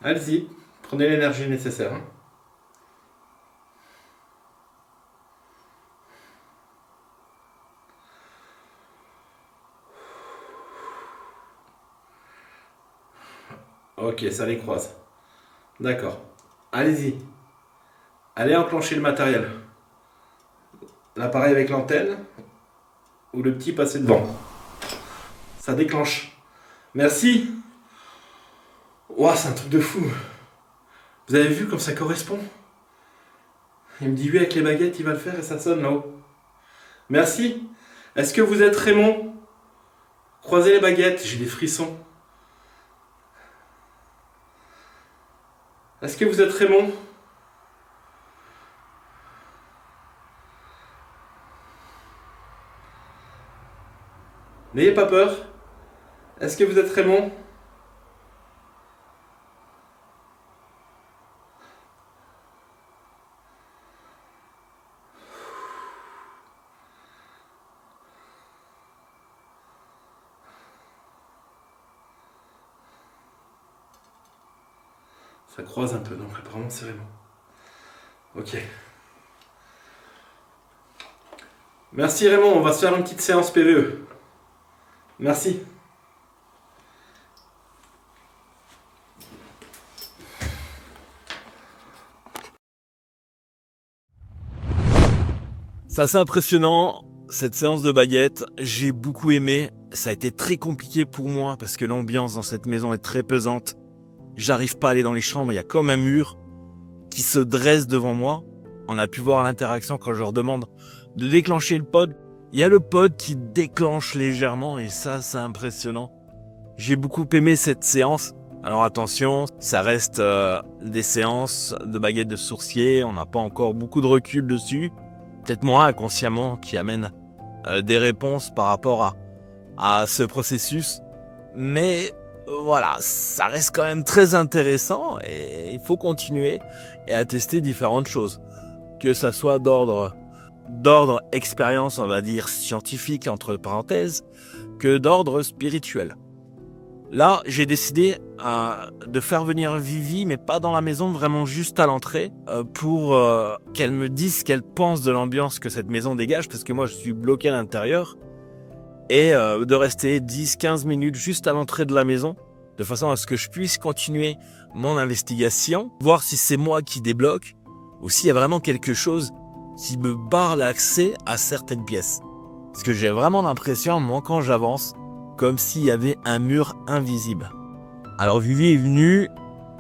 Allez-y, prenez l'énergie nécessaire. Hein. Ok, ça les croise. D'accord. Allez-y. Allez enclencher le matériel. L'appareil avec l'antenne ou le petit passé devant. Ça déclenche. Merci. Ouah, c'est un truc de fou. Vous avez vu comme ça correspond? Il me dit oui avec les baguettes, il va le faire et ça sonne là-haut. Merci. Est-ce que vous êtes Raymond? Croisez les baguettes, j'ai des frissons. Est-ce que vous êtes Raymond? N'ayez pas peur. Est-ce que vous êtes Raymond? Ça croise un peu, donc apparemment c'est Raymond. Ok. Merci Raymond, on va se faire une petite séance PVE. Merci. C'est assez impressionnant, cette séance de baguettes. J'ai beaucoup aimé. Ça a été très compliqué pour moi parce que l'ambiance dans cette maison est très pesante. J'arrive pas à aller dans les chambres. Il y a comme un mur qui se dresse devant moi. On a pu voir l'interaction quand je leur demande de déclencher le pod. Il y a le pod qui déclenche légèrement et ça, c'est impressionnant. J'ai beaucoup aimé cette séance. Alors attention, ça reste des séances de baguettes de sourcier. On n'a pas encore beaucoup de recul dessus. Peut-être moi, inconsciemment, qui amène des réponses par rapport à ce processus. Mais voilà, ça reste quand même très intéressant et il faut continuer et à tester différentes choses. Que ça soit d'ordre expérience, on va dire scientifique, entre parenthèses, que d'ordre spirituel. Là, j'ai décidé de faire venir Vivi, mais pas dans la maison, vraiment juste à l'entrée, pour qu'elle me dise ce qu'elle pense de l'ambiance que cette maison dégage, parce que moi, je suis bloqué à l'intérieur, et de rester 10-15 minutes juste à l'entrée de la maison, de façon à ce que je puisse continuer mon investigation, voir si c'est moi qui débloque, ou s'il y a vraiment quelque chose qui me barre l'accès à certaines pièces. Parce que j'ai vraiment l'impression, moi, quand j'avance, comme s'il y avait un mur invisible. Alors Vivi est venue,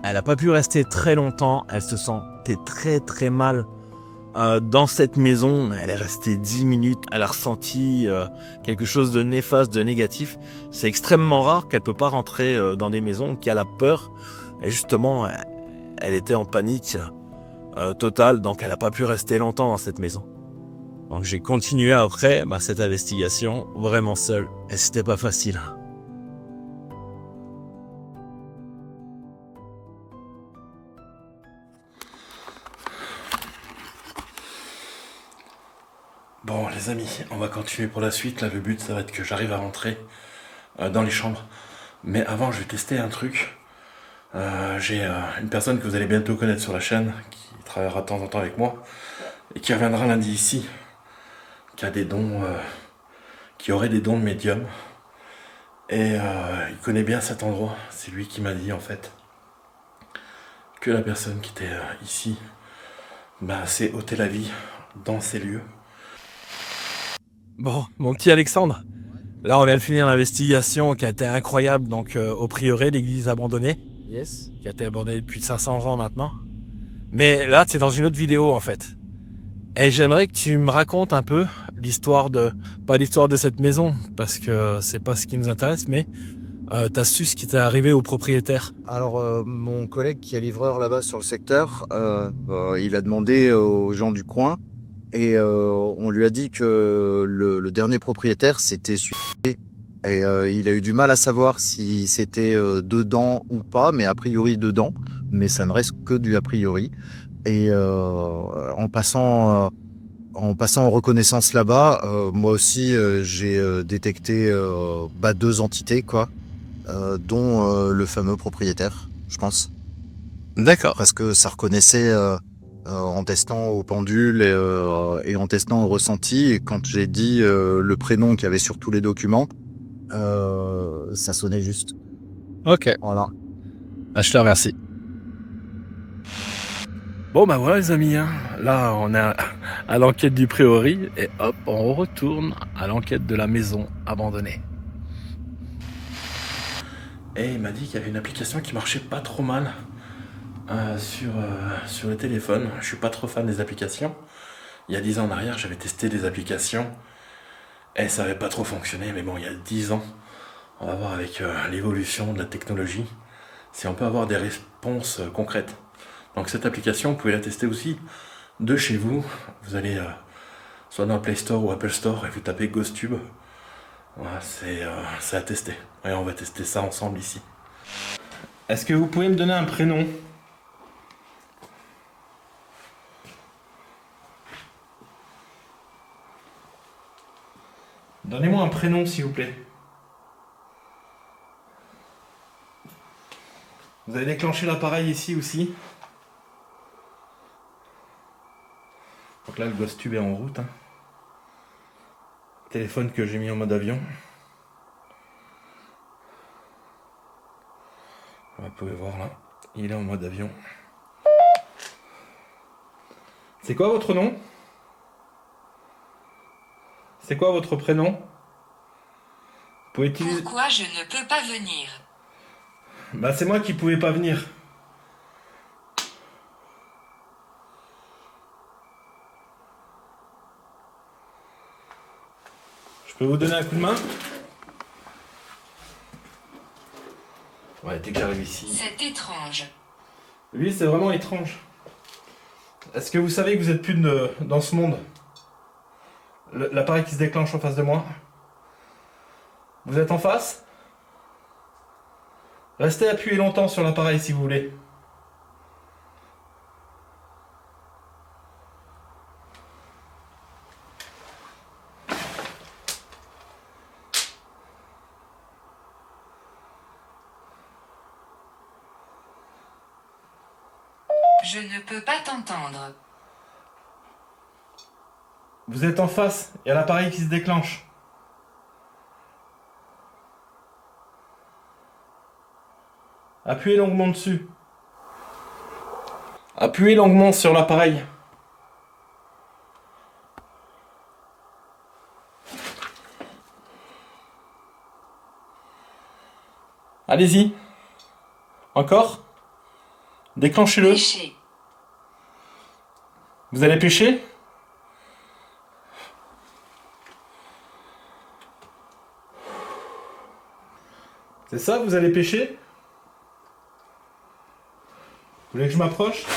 elle n'a pas pu rester très longtemps, elle se sentait très très mal dans cette maison. Elle est restée 10 minutes, elle a ressenti quelque chose de néfaste, de négatif. C'est extrêmement rare qu'elle ne peut pas rentrer dans des maisons, qu'elle a peur. Et justement, elle était en panique totale, donc elle n'a pas pu rester longtemps dans cette maison. Donc j'ai continué après cette investigation vraiment seul et c'était pas facile. Bon les amis, on va continuer pour la suite. Là le but ça va être que j'arrive à rentrer dans les chambres. Mais avant je vais tester un truc. J'ai une personne que vous allez bientôt connaître sur la chaîne qui travaillera de temps en temps avec moi et qui reviendra lundi ici, qui a des dons, qui aurait des dons de médium. Et il connaît bien cet endroit. C'est lui qui m'a dit en fait que la personne qui était ici s'est ôté la vie dans ces lieux. Bon, mon petit Alexandre, là on vient de finir l'investigation qui a été incroyable, donc au prieuré, l'église abandonnée. Yes. Qui a été abandonnée depuis 500 ans maintenant. Mais là c'est dans une autre vidéo en fait. Et j'aimerais que tu me racontes un peu pas l'histoire de cette maison, parce que c'est pas ce qui nous intéresse, mais t'as su ce qui t'est arrivé au propriétaire. Alors, mon collègue qui est livreur là-bas sur le secteur, il a demandé aux gens du coin et on lui a dit que le dernier propriétaire s'était suicidé. Et il a eu du mal à savoir si c'était dedans ou pas, mais a priori dedans. Mais ça ne reste que du a priori. Et en passant en reconnaissance là-bas, moi aussi j'ai détecté 2 entités quoi, dont le fameux propriétaire, je pense. D'accord. Parce que ça reconnaissait en testant au pendule et en testant au ressenti. Et quand j'ai dit le prénom qu'il y avait sur tous les documents, ça sonnait juste. Ok. Voilà. Je te remercie. Bon voilà les amis, là on est à l'enquête du prieuré et hop on retourne à l'enquête de la maison abandonnée. Et il m'a dit qu'il y avait une application qui marchait pas trop mal sur le téléphone. Je suis pas trop fan des applications. Il y a 10 ans en arrière, j'avais testé des applications et ça avait pas trop fonctionné. Mais bon, il y a 10 ans, on va voir avec l'évolution de la technologie si on peut avoir des réponses concrètes. Donc cette application, vous pouvez la tester aussi de chez vous. Vous allez soit dans le Play Store ou Apple Store et vous tapez GhostTube. Voilà, c'est à tester. Et on va tester ça ensemble ici. Est-ce que vous pouvez me donner un prénom ? Donnez-moi un prénom s'il vous plaît. Vous avez déclenché l'appareil ici aussi. Donc là le GhostTube est en route. Téléphone que j'ai mis en mode avion. Vous pouvez voir là, il est en mode avion. C'est quoi votre nom ? C'est quoi votre prénom ? Vous pouvez utiliser... Pourquoi je ne peux pas venir ? C'est moi qui pouvais pas venir. Je peux vous donner un coup de main ? Ouais, dès que j'arrive ici. C'est étrange. Oui, c'est vraiment étrange. Est-ce que vous savez que vous êtes plus dans ce monde ? L'appareil qui se déclenche en face de moi. Vous êtes en face ? Restez appuyé longtemps sur l'appareil si vous voulez. Je ne peux pas t'entendre. Vous êtes en face, il y a l'appareil qui se déclenche. Appuyez longuement dessus. Appuyez longuement sur l'appareil. Allez-y. Encore. Déclenchez-le. Pêcher. Vous allez pêcher? C'est ça, vous allez pêcher? Vous voulez que je m'approche?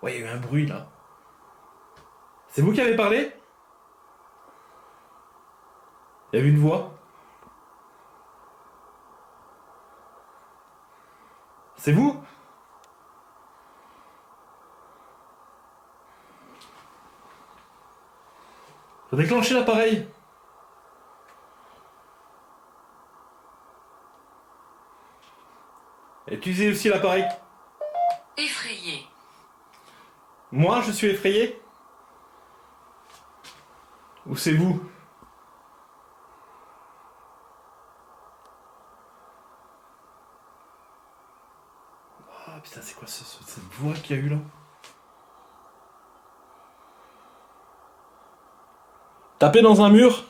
Ouais, il y a eu un bruit là. C'est vous qui avez parlé? Il y a eu une voix? C'est vous? Faut déclencher l'appareil. Et utilisez aussi l'appareil. Effrayé. Moi, je suis effrayé? Ou c'est vous? Ah putain, c'est quoi cette voix qu'il y a eu là? Tapez dans un mur?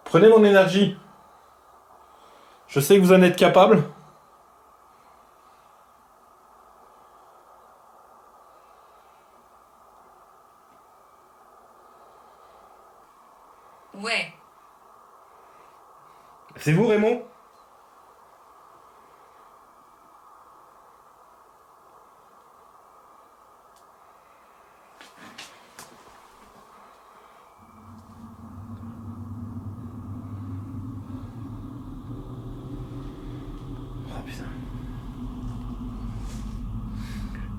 Prenez mon énergie. Je sais que vous en êtes capable. Ouais. C'est vous, Raymond? Oh putain.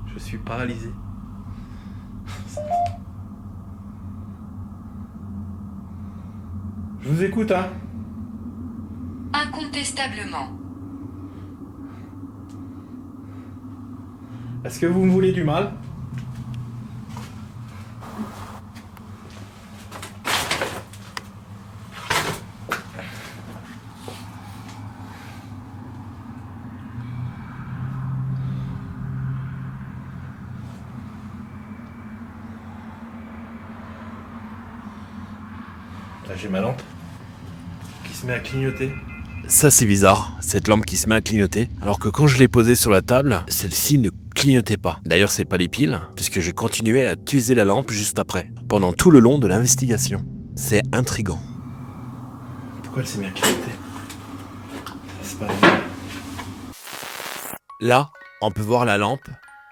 Je suis paralysé. Je vous écoute, hein? Incontestablement. Est-ce que vous me voulez du mal? Là, j'ai ma lampe qui se met à clignoter. Ça c'est bizarre, cette lampe qui se met à clignoter, alors que quand je l'ai posée sur la table, celle-ci ne clignotait pas. D'ailleurs c'est pas les piles, puisque j'ai continué à utiliser la lampe juste après, pendant tout le long de l'investigation. C'est intriguant. Pourquoi elle s'est mise à clignoter? C'est pas normal. Là, on peut voir la lampe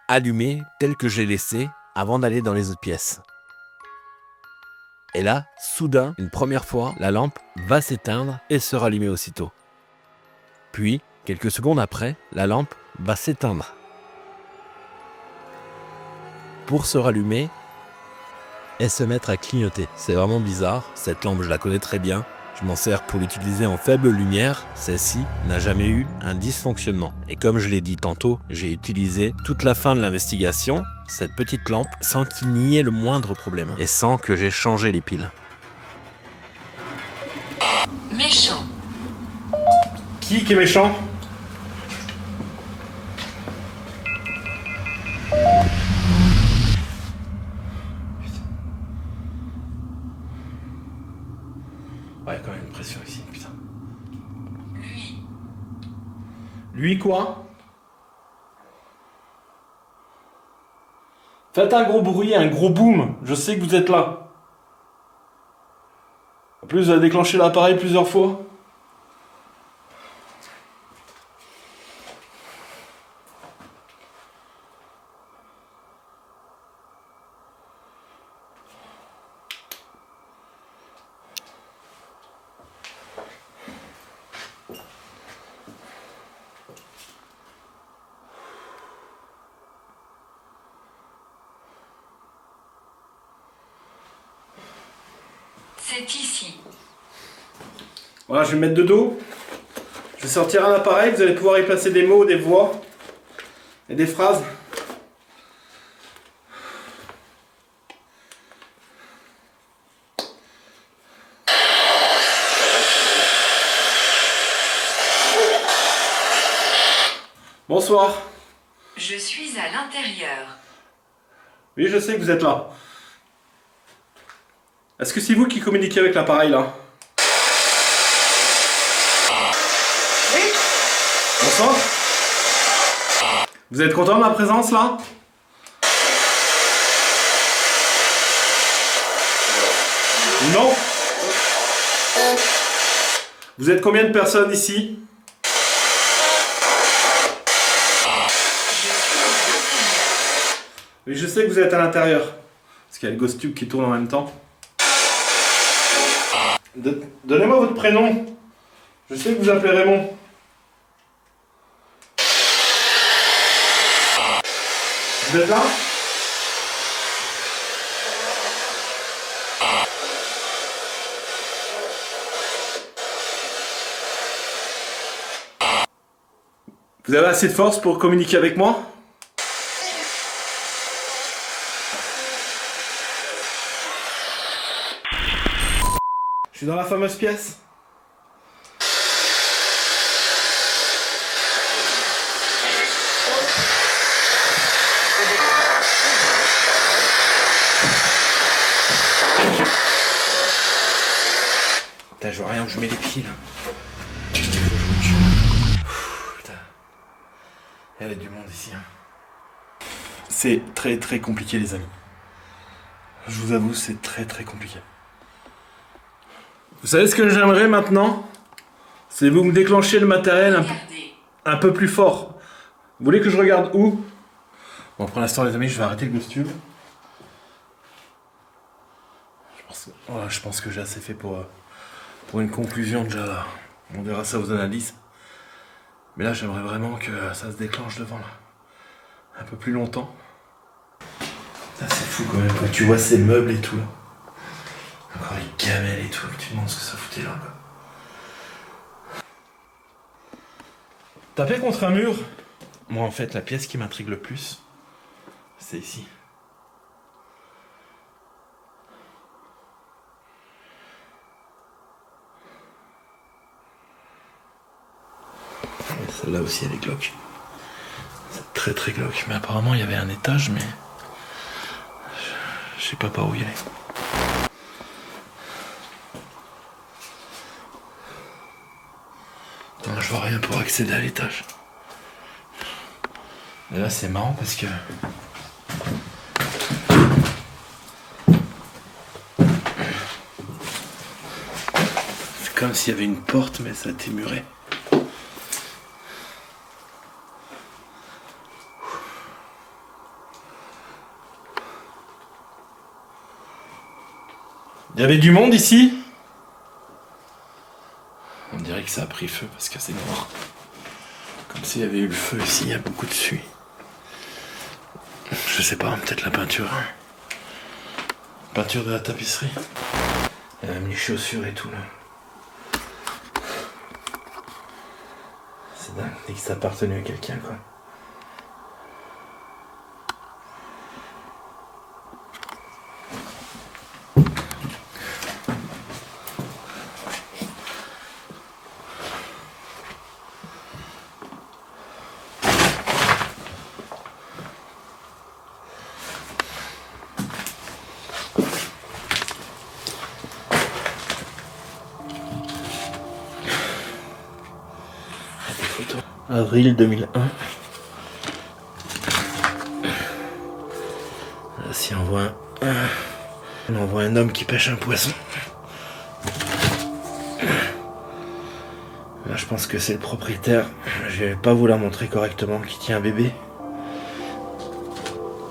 allumée telle que j'ai laissée avant d'aller dans les autres pièces. Et là, soudain, une première fois, la lampe va s'éteindre et se rallumer aussitôt. Puis, quelques secondes après, la lampe va s'éteindre. Pour se rallumer et se mettre à clignoter. C'est vraiment bizarre. Cette lampe, je la connais très bien. Je m'en sers pour l'utiliser en faible lumière. Celle-ci n'a jamais eu un dysfonctionnement. Et comme je l'ai dit tantôt, j'ai utilisé toute la fin de l'investigation cette petite lampe sans qu'il n'y ait le moindre problème. Et sans que j'ai changé les piles. Méchant. Qui est méchant? Ouais, quand même une pression ici, putain. Lui. Lui quoi? Faites un gros bruit, un gros boom. Je sais que vous êtes là. plus, vous avez déclenché l'appareil plusieurs fois. C'est ici. Voilà, je vais me mettre de dos. Je vais sortir un appareil, vous allez pouvoir y placer des mots, des voix et des phrases. Bonsoir. Je suis à l'intérieur. Oui, je sais que vous êtes là. Est-ce que c'est vous qui communiquez avec l'appareil là? Oui. Bonsoir. Vous êtes content de ma présence là? Non. Vous êtes combien de personnes ici? Oui, je sais que vous êtes à l'intérieur. Parce qu'il y a le Ghost Tube qui tourne en même temps. Donnez-moi votre prénom. Je sais que vous appelez Raymond. Vous êtes là? Vous avez assez de force pour communiquer avec moi? Je suis dans la fameuse pièce. Putain, je vois rien où je mets les pieds là. Putain. Il y avait du monde ici. Hein. C'est très très compliqué les amis. Je vous avoue, c'est très très compliqué. Vous savez ce que j'aimerais maintenant? C'est vous me déclenchez le matériel Regardez. un peu plus fort. Vous voulez que je regarde où? Bon, pour l'instant les amis, je vais arrêter le Ghost Tube. Je pense que j'ai assez fait pour une conclusion déjà là. On verra ça aux analyses. Mais là, j'aimerais vraiment que ça se déclenche devant là. Un peu plus longtemps. Ça, c'est fou quand même, quand tu vois ces meubles et tout là. Encore les gamelles et tout, tu te demandes ce que ça foutait là. Taper contre un mur. Moi en fait, la pièce qui m'intrigue le plus, c'est ici. Celle-là aussi elle est glauque. C'est très très glauque. Mais apparemment il y avait un étage, mais je sais pas par où y aller. Non, je vois rien pour accéder à l'étage. Et là c'est marrant parce que c'est comme s'il y avait une porte mais ça a été muré. Il y avait du monde ici? On dirait que ça a pris feu parce que c'est noir. Comme s'il y avait eu le feu ici, il y a beaucoup de suie. Je sais pas, peut-être la peinture. Peinture de la tapisserie. Il y a même les chaussures et tout là. C'est dingue, dès que ça appartenait à quelqu'un quoi. Avril 2001. Là, si on voit un homme qui pêche un poisson. Là, je pense que c'est le propriétaire. Je vais pas vous la montrer correctement qui tient un bébé.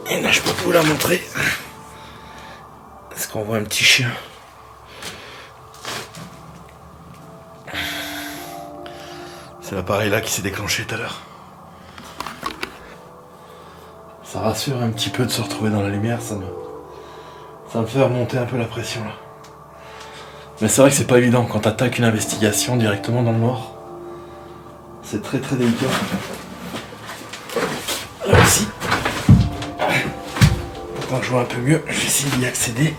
Et là, je peux vous la montrer. Est-ce qu'on voit un petit chien? C'est l'appareil là qui s'est déclenché tout à l'heure. Ça rassure un petit peu de se retrouver dans la lumière, ça me fait remonter un peu la pression là. Mais c'est vrai que c'est pas évident quand t'attaques une investigation directement dans le noir. C'est très très délicat. Là aussi. Quand je vois un peu mieux, je vais essayer d'y accéder.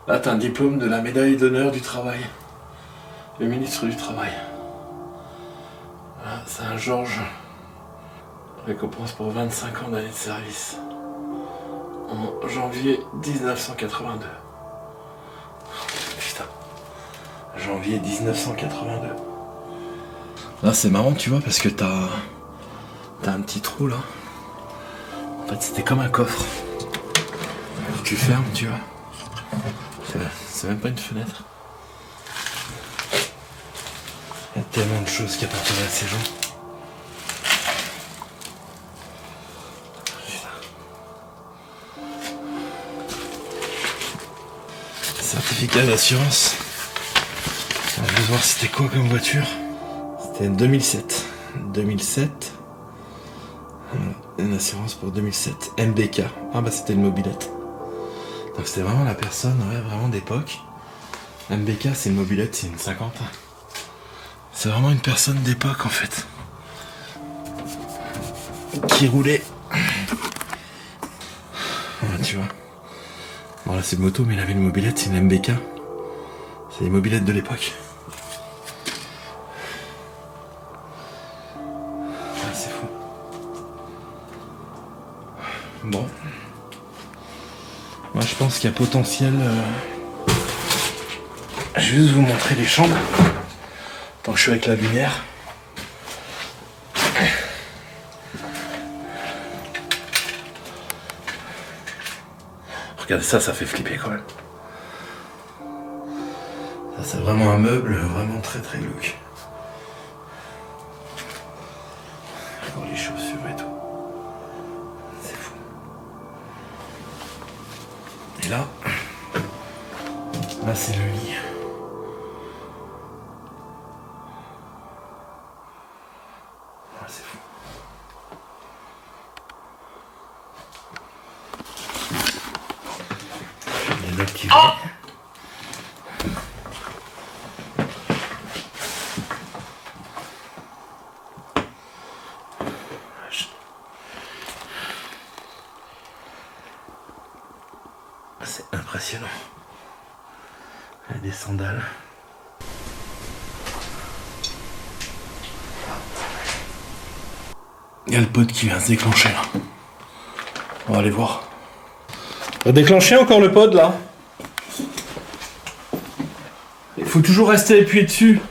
Là, t'as un diplôme de la médaille d'honneur du travail. Le ministre du Travail. Voilà, c'est un Georges. Récompense pour 25 ans d'années de service. En janvier 1982. Putain. Janvier 1982. Là, c'est marrant, tu vois, parce que t'as un petit trou là. En fait, c'était comme un coffre. Tu fermes, tu vois. C'est même pas une fenêtre. Il y a tellement de choses qui appartenaient à ces gens. Certificat d'assurance. Je vais voir c'était quoi comme voiture. C'était une 2007. 2007. Une assurance pour 2007. MBK. Ah bah c'était une mobilette. Donc c'était vraiment la personne, ouais, vraiment d'époque. MBK c'est une mobilette, c'est une 50. C'est vraiment une personne d'époque en fait. Qui roulait. Ouais, tu vois. Bon là c'est une moto mais il avait une mobilette, c'est une MBK. C'est les mobilettes de l'époque. Ah, c'est fou. Bon. Moi je pense qu'il y a potentiel. Je vais juste vous montrer les chambres. Tant que je suis avec la lumière. Regardez ça, ça fait flipper quand même. Ça c'est vraiment un meuble vraiment très très glauque. Encore les chaussures et tout. C'est fou. Et là c'est le lit. Ah, c'est fou. Je vais l'activer. C'est impressionnant. Il y a des sandales. Il y a le pod qui vient se déclencher là. On va aller voir. On va déclencher encore le pod là. Il faut toujours rester appuyé dessus.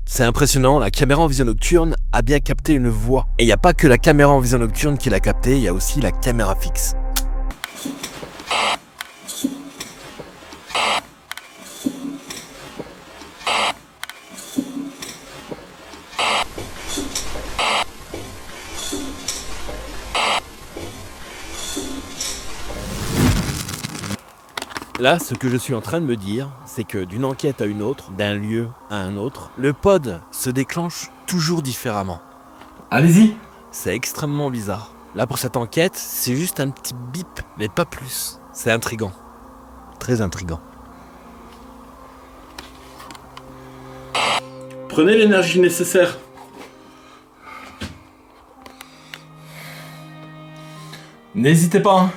C'est impressionnant, la caméra en vision nocturne a bien capté une voix. Et il n'y a pas que la caméra en vision nocturne qui l'a capté, il y a aussi la caméra fixe. Là, ce que je suis en train de me dire, c'est que d'une enquête à une autre, d'un lieu à un autre, le pod se déclenche toujours différemment. Allez-y. C'est extrêmement bizarre. Là, pour cette enquête, c'est juste un petit bip, mais pas plus. C'est intriguant. Très intriguant. Prenez l'énergie nécessaire. N'hésitez pas. Hein.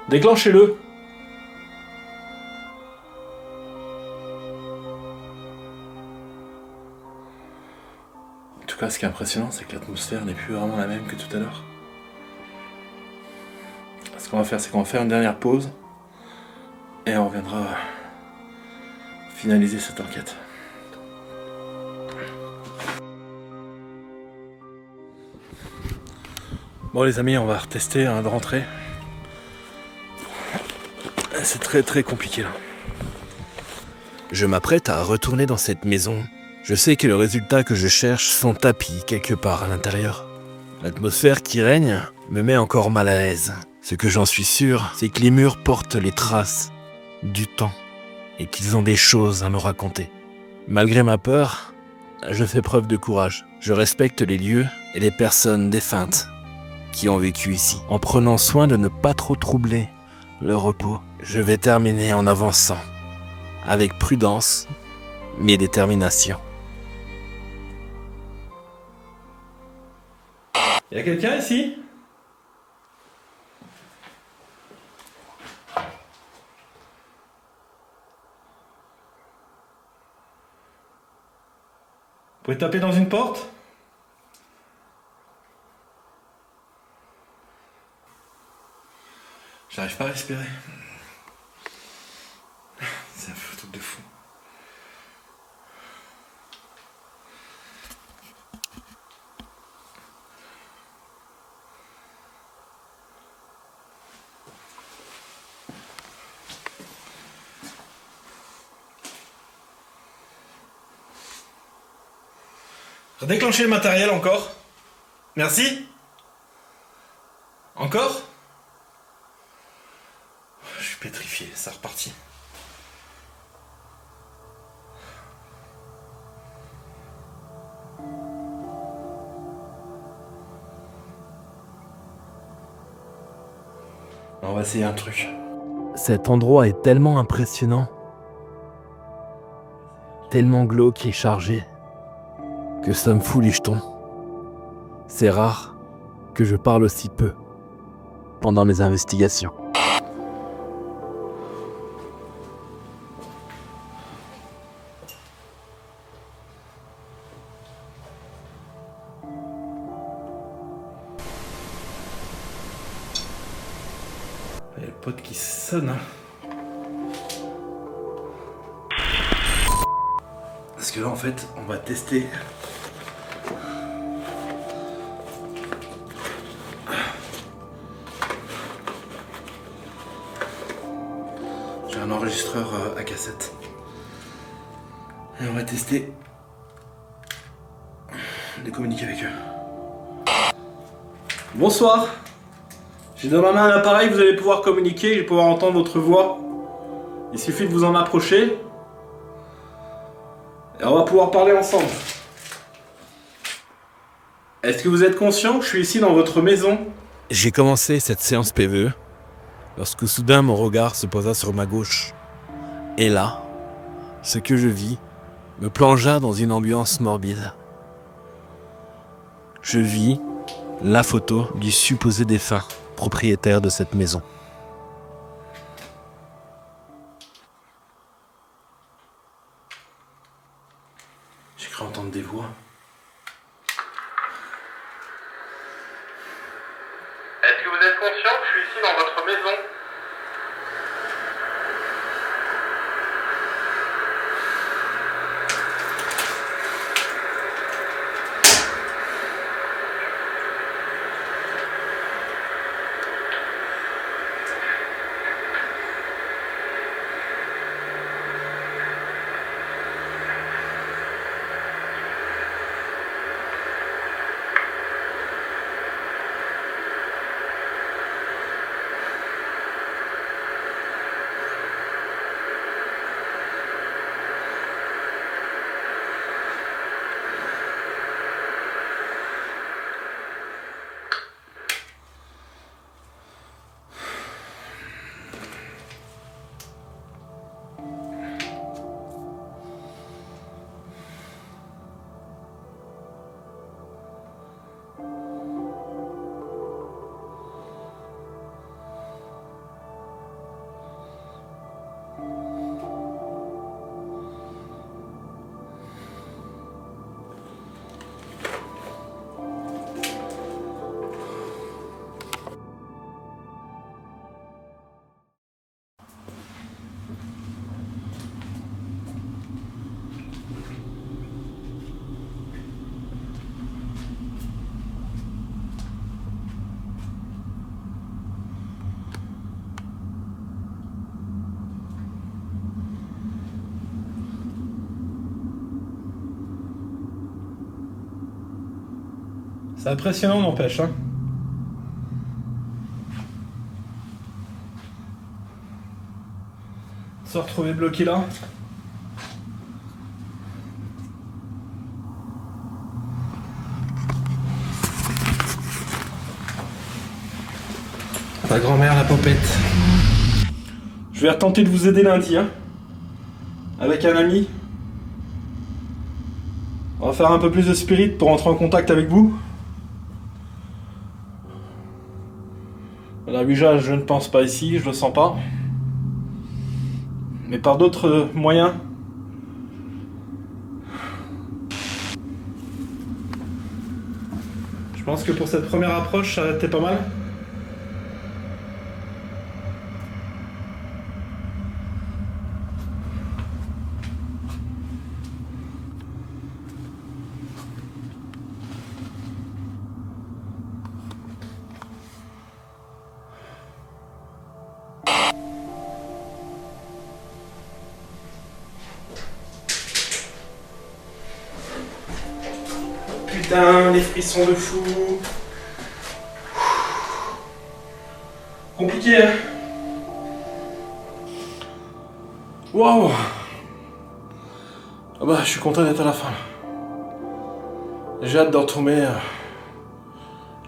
Déclenchez-le. En tout cas, ce qui est impressionnant, c'est que l'atmosphère n'est plus vraiment la même que tout à l'heure. Ce qu'on va faire, c'est qu'on va faire une dernière pause et on reviendra finaliser cette enquête. Bon les amis, on va retester de rentrer. C'est très très compliqué là. Je m'apprête à retourner dans cette maison. Je sais que le résultat que je cherche sont tapis quelque part à l'intérieur. L'atmosphère qui règne me met encore mal à l'aise. Ce que j'en suis sûr, c'est que les murs portent les traces du temps et qu'ils ont des choses à me raconter. Malgré ma peur, je fais preuve de courage. Je respecte les lieux et les personnes défuntes qui ont vécu ici, en prenant soin de ne pas trop troubler leur repos. Je vais terminer en avançant, avec prudence, mais détermination. Y a quelqu'un ici? Vous pouvez taper dans une porte? J'arrive pas à respirer. C'est un truc de fou. Redéclenchez le matériel encore. Merci. Encore? Je suis pétrifié, ça repartit. On va essayer un truc. Cet endroit est tellement impressionnant, tellement glauque et chargé, que ça me fout les jetons. C'est rare que je parle aussi peu pendant mes investigations. Il y a le pote qui sonne. Hein. Parce que là, en fait, on va tester. J'ai un enregistreur à cassette. Et on va tester de communiquer avec eux. Bonsoir. J'ai dans ma main un appareil, vous allez pouvoir communiquer, je vais pouvoir entendre votre voix. Il suffit de vous en approcher. Et on va pouvoir parler ensemble. Est-ce que vous êtes conscient que je suis ici dans votre maison? J'ai commencé cette séance PVE lorsque soudain mon regard se posa sur ma gauche. Et là, ce que je vis me plongea dans une ambiance morbide. Je vis la photo du supposé défunt propriétaire de cette maison. J'ai cru entendre des voix. Est-ce que vous êtes conscient que je suis ici dans votre maison? C'est impressionnant, n'empêche, hein. Se retrouver bloqué là. Ta grand-mère, la popette. Je vais retenter de vous aider lundi, hein. Avec un ami. On va faire un peu plus de spirit pour entrer en contact avec vous. La Ouija, je ne pense pas ici, je le sens pas. Mais par d'autres moyens. Je pense que pour cette première approche, ça a été pas mal. Putain, les frissons de fou. Compliqué, hein. Waouh. Ah bah, je suis content d'être à la fin. J'ai hâte de retourner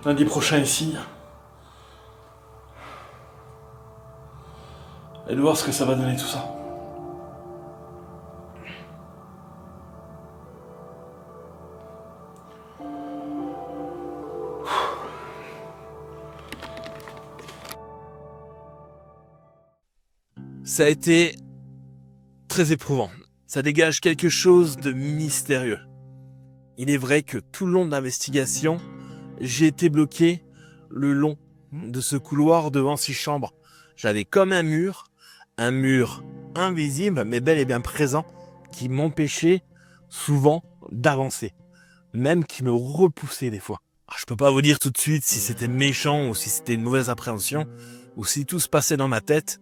lundi prochain ici. Et de voir ce que ça va donner tout ça. Ça a été très éprouvant. Ça dégage quelque chose de mystérieux. Il est vrai que tout le long de l'investigation, j'ai été bloqué le long de ce couloir devant 6 chambres. J'avais comme un mur invisible, mais bel et bien présent, qui m'empêchait souvent d'avancer. Même qui me repoussait des fois. Alors, je peux pas vous dire tout de suite si c'était méchant ou si c'était une mauvaise appréhension, ou si tout se passait dans ma tête.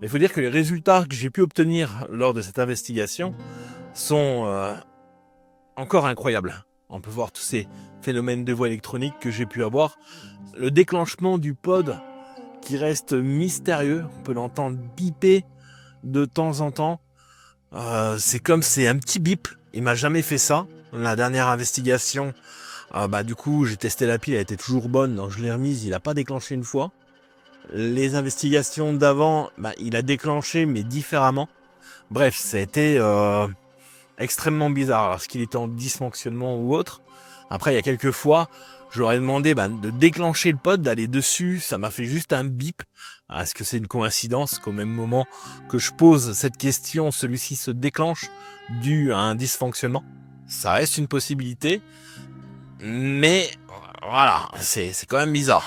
Mais il faut dire que les résultats que j'ai pu obtenir lors de cette investigation sont encore incroyables. On peut voir tous ces phénomènes de voix électronique que j'ai pu avoir. Le déclenchement du pod qui reste mystérieux. On peut l'entendre biper de temps en temps. C'est comme c'est un petit bip. Il m'a jamais fait ça. La dernière investigation, du coup, j'ai testé la pile, elle était toujours bonne. Donc je l'ai remise, il n'a pas déclenché une fois. Les investigations d'avant, il a déclenché, mais différemment. Bref, ça a été extrêmement bizarre. Est-ce qu'il était en dysfonctionnement ou autre? Après, il y a quelques fois, je leur ai demandé de déclencher le pod, d'aller dessus. Ça m'a fait juste un bip. Est-ce que c'est une coïncidence qu'au même moment que je pose cette question, celui-ci se déclenche dû à un dysfonctionnement? Ça reste une possibilité. Mais voilà, c'est quand même bizarre.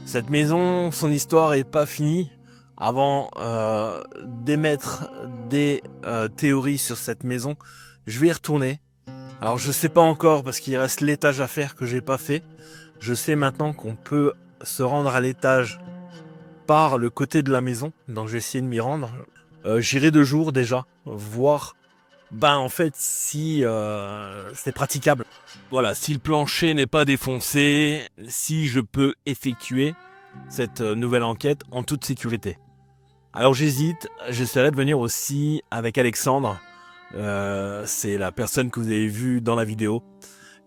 Cette maison, son histoire est pas finie. Avant d'émettre des théories sur cette maison, je vais y retourner. Alors je sais pas encore parce qu'il reste l'étage à faire que j'ai pas fait. Je sais maintenant qu'on peut se rendre à l'étage par le côté de la maison, donc je vais essayer de m'y rendre. J'irai 2 jours déjà voir en fait si c'est praticable. Voilà, si le plancher n'est pas défoncé, si je peux effectuer cette nouvelle enquête en toute sécurité. Alors j'hésite, j'essaierai de venir aussi avec Alexandre. C'est la personne que vous avez vue dans la vidéo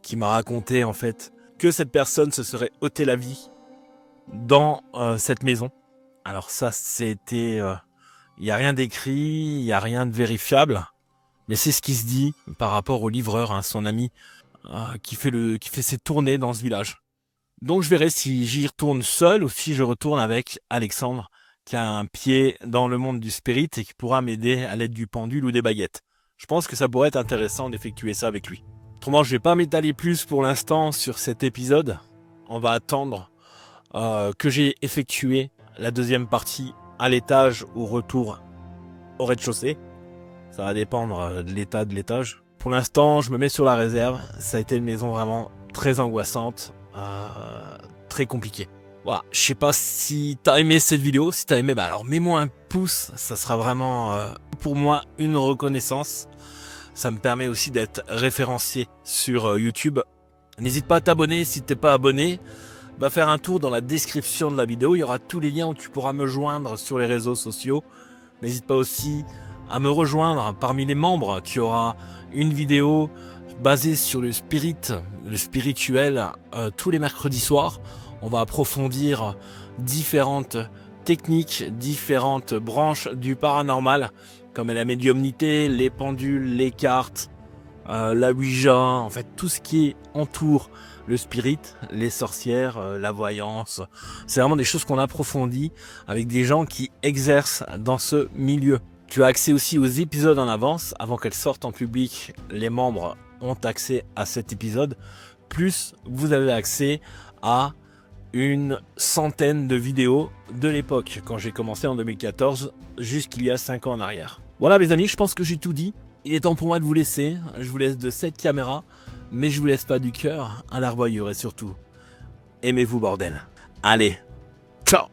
qui m'a raconté en fait que cette personne se serait ôté la vie dans cette maison. Alors ça c'était... Il n'y a rien d'écrit, il n'y a rien de vérifiable. Mais c'est ce qui se dit par rapport au livreur, son ami, qui fait ses tournées dans ce village. Donc je verrai si j'y retourne seul ou si je retourne avec Alexandre, qui a un pied dans le monde du spirit et qui pourra m'aider à l'aide du pendule ou des baguettes. Je pense que ça pourrait être intéressant d'effectuer ça avec lui. Autrement, je ne vais pas m'étaler plus pour l'instant sur cet épisode. On va attendre que j'ai effectué la deuxième partie à l'étage ou retour au rez-de-chaussée. Ça va dépendre de l'état de l'étage. Pour l'instant, je me mets sur la réserve. Ça a été une maison vraiment très angoissante, très compliquée. Voilà, je sais pas si t'as aimé cette vidéo. Si t'as aimé, alors mets-moi un pouce. Ça sera vraiment pour moi une reconnaissance. Ça me permet aussi d'être référencié sur YouTube. N'hésite pas à t'abonner si t'es pas abonné. Va faire un tour dans la description de la vidéo. Il y aura tous les liens où tu pourras me joindre sur les réseaux sociaux. N'hésite pas aussi à me rejoindre parmi les membres, qui aura une vidéo basée sur le spirituel, tous les mercredis soirs. On va approfondir différentes techniques, différentes branches du paranormal, comme la médiumnité, les pendules, les cartes, la Ouija, en fait tout ce qui entoure le spirit, les sorcières, la voyance. C'est vraiment des choses qu'on approfondit avec des gens qui exercent dans ce milieu. Tu as accès aussi aux épisodes en avance, avant qu'elles sortent en public. Les membres ont accès à cet épisode, plus vous avez accès à une centaine de vidéos de l'époque, quand j'ai commencé en 2014, jusqu'il y a 5 ans en arrière. Voilà mes amis, je pense que j'ai tout dit. Il est temps pour moi de vous laisser. Je vous laisse de cette caméra, mais je vous laisse pas du cœur à la revoyure, et surtout, aimez-vous bordel. Allez, ciao.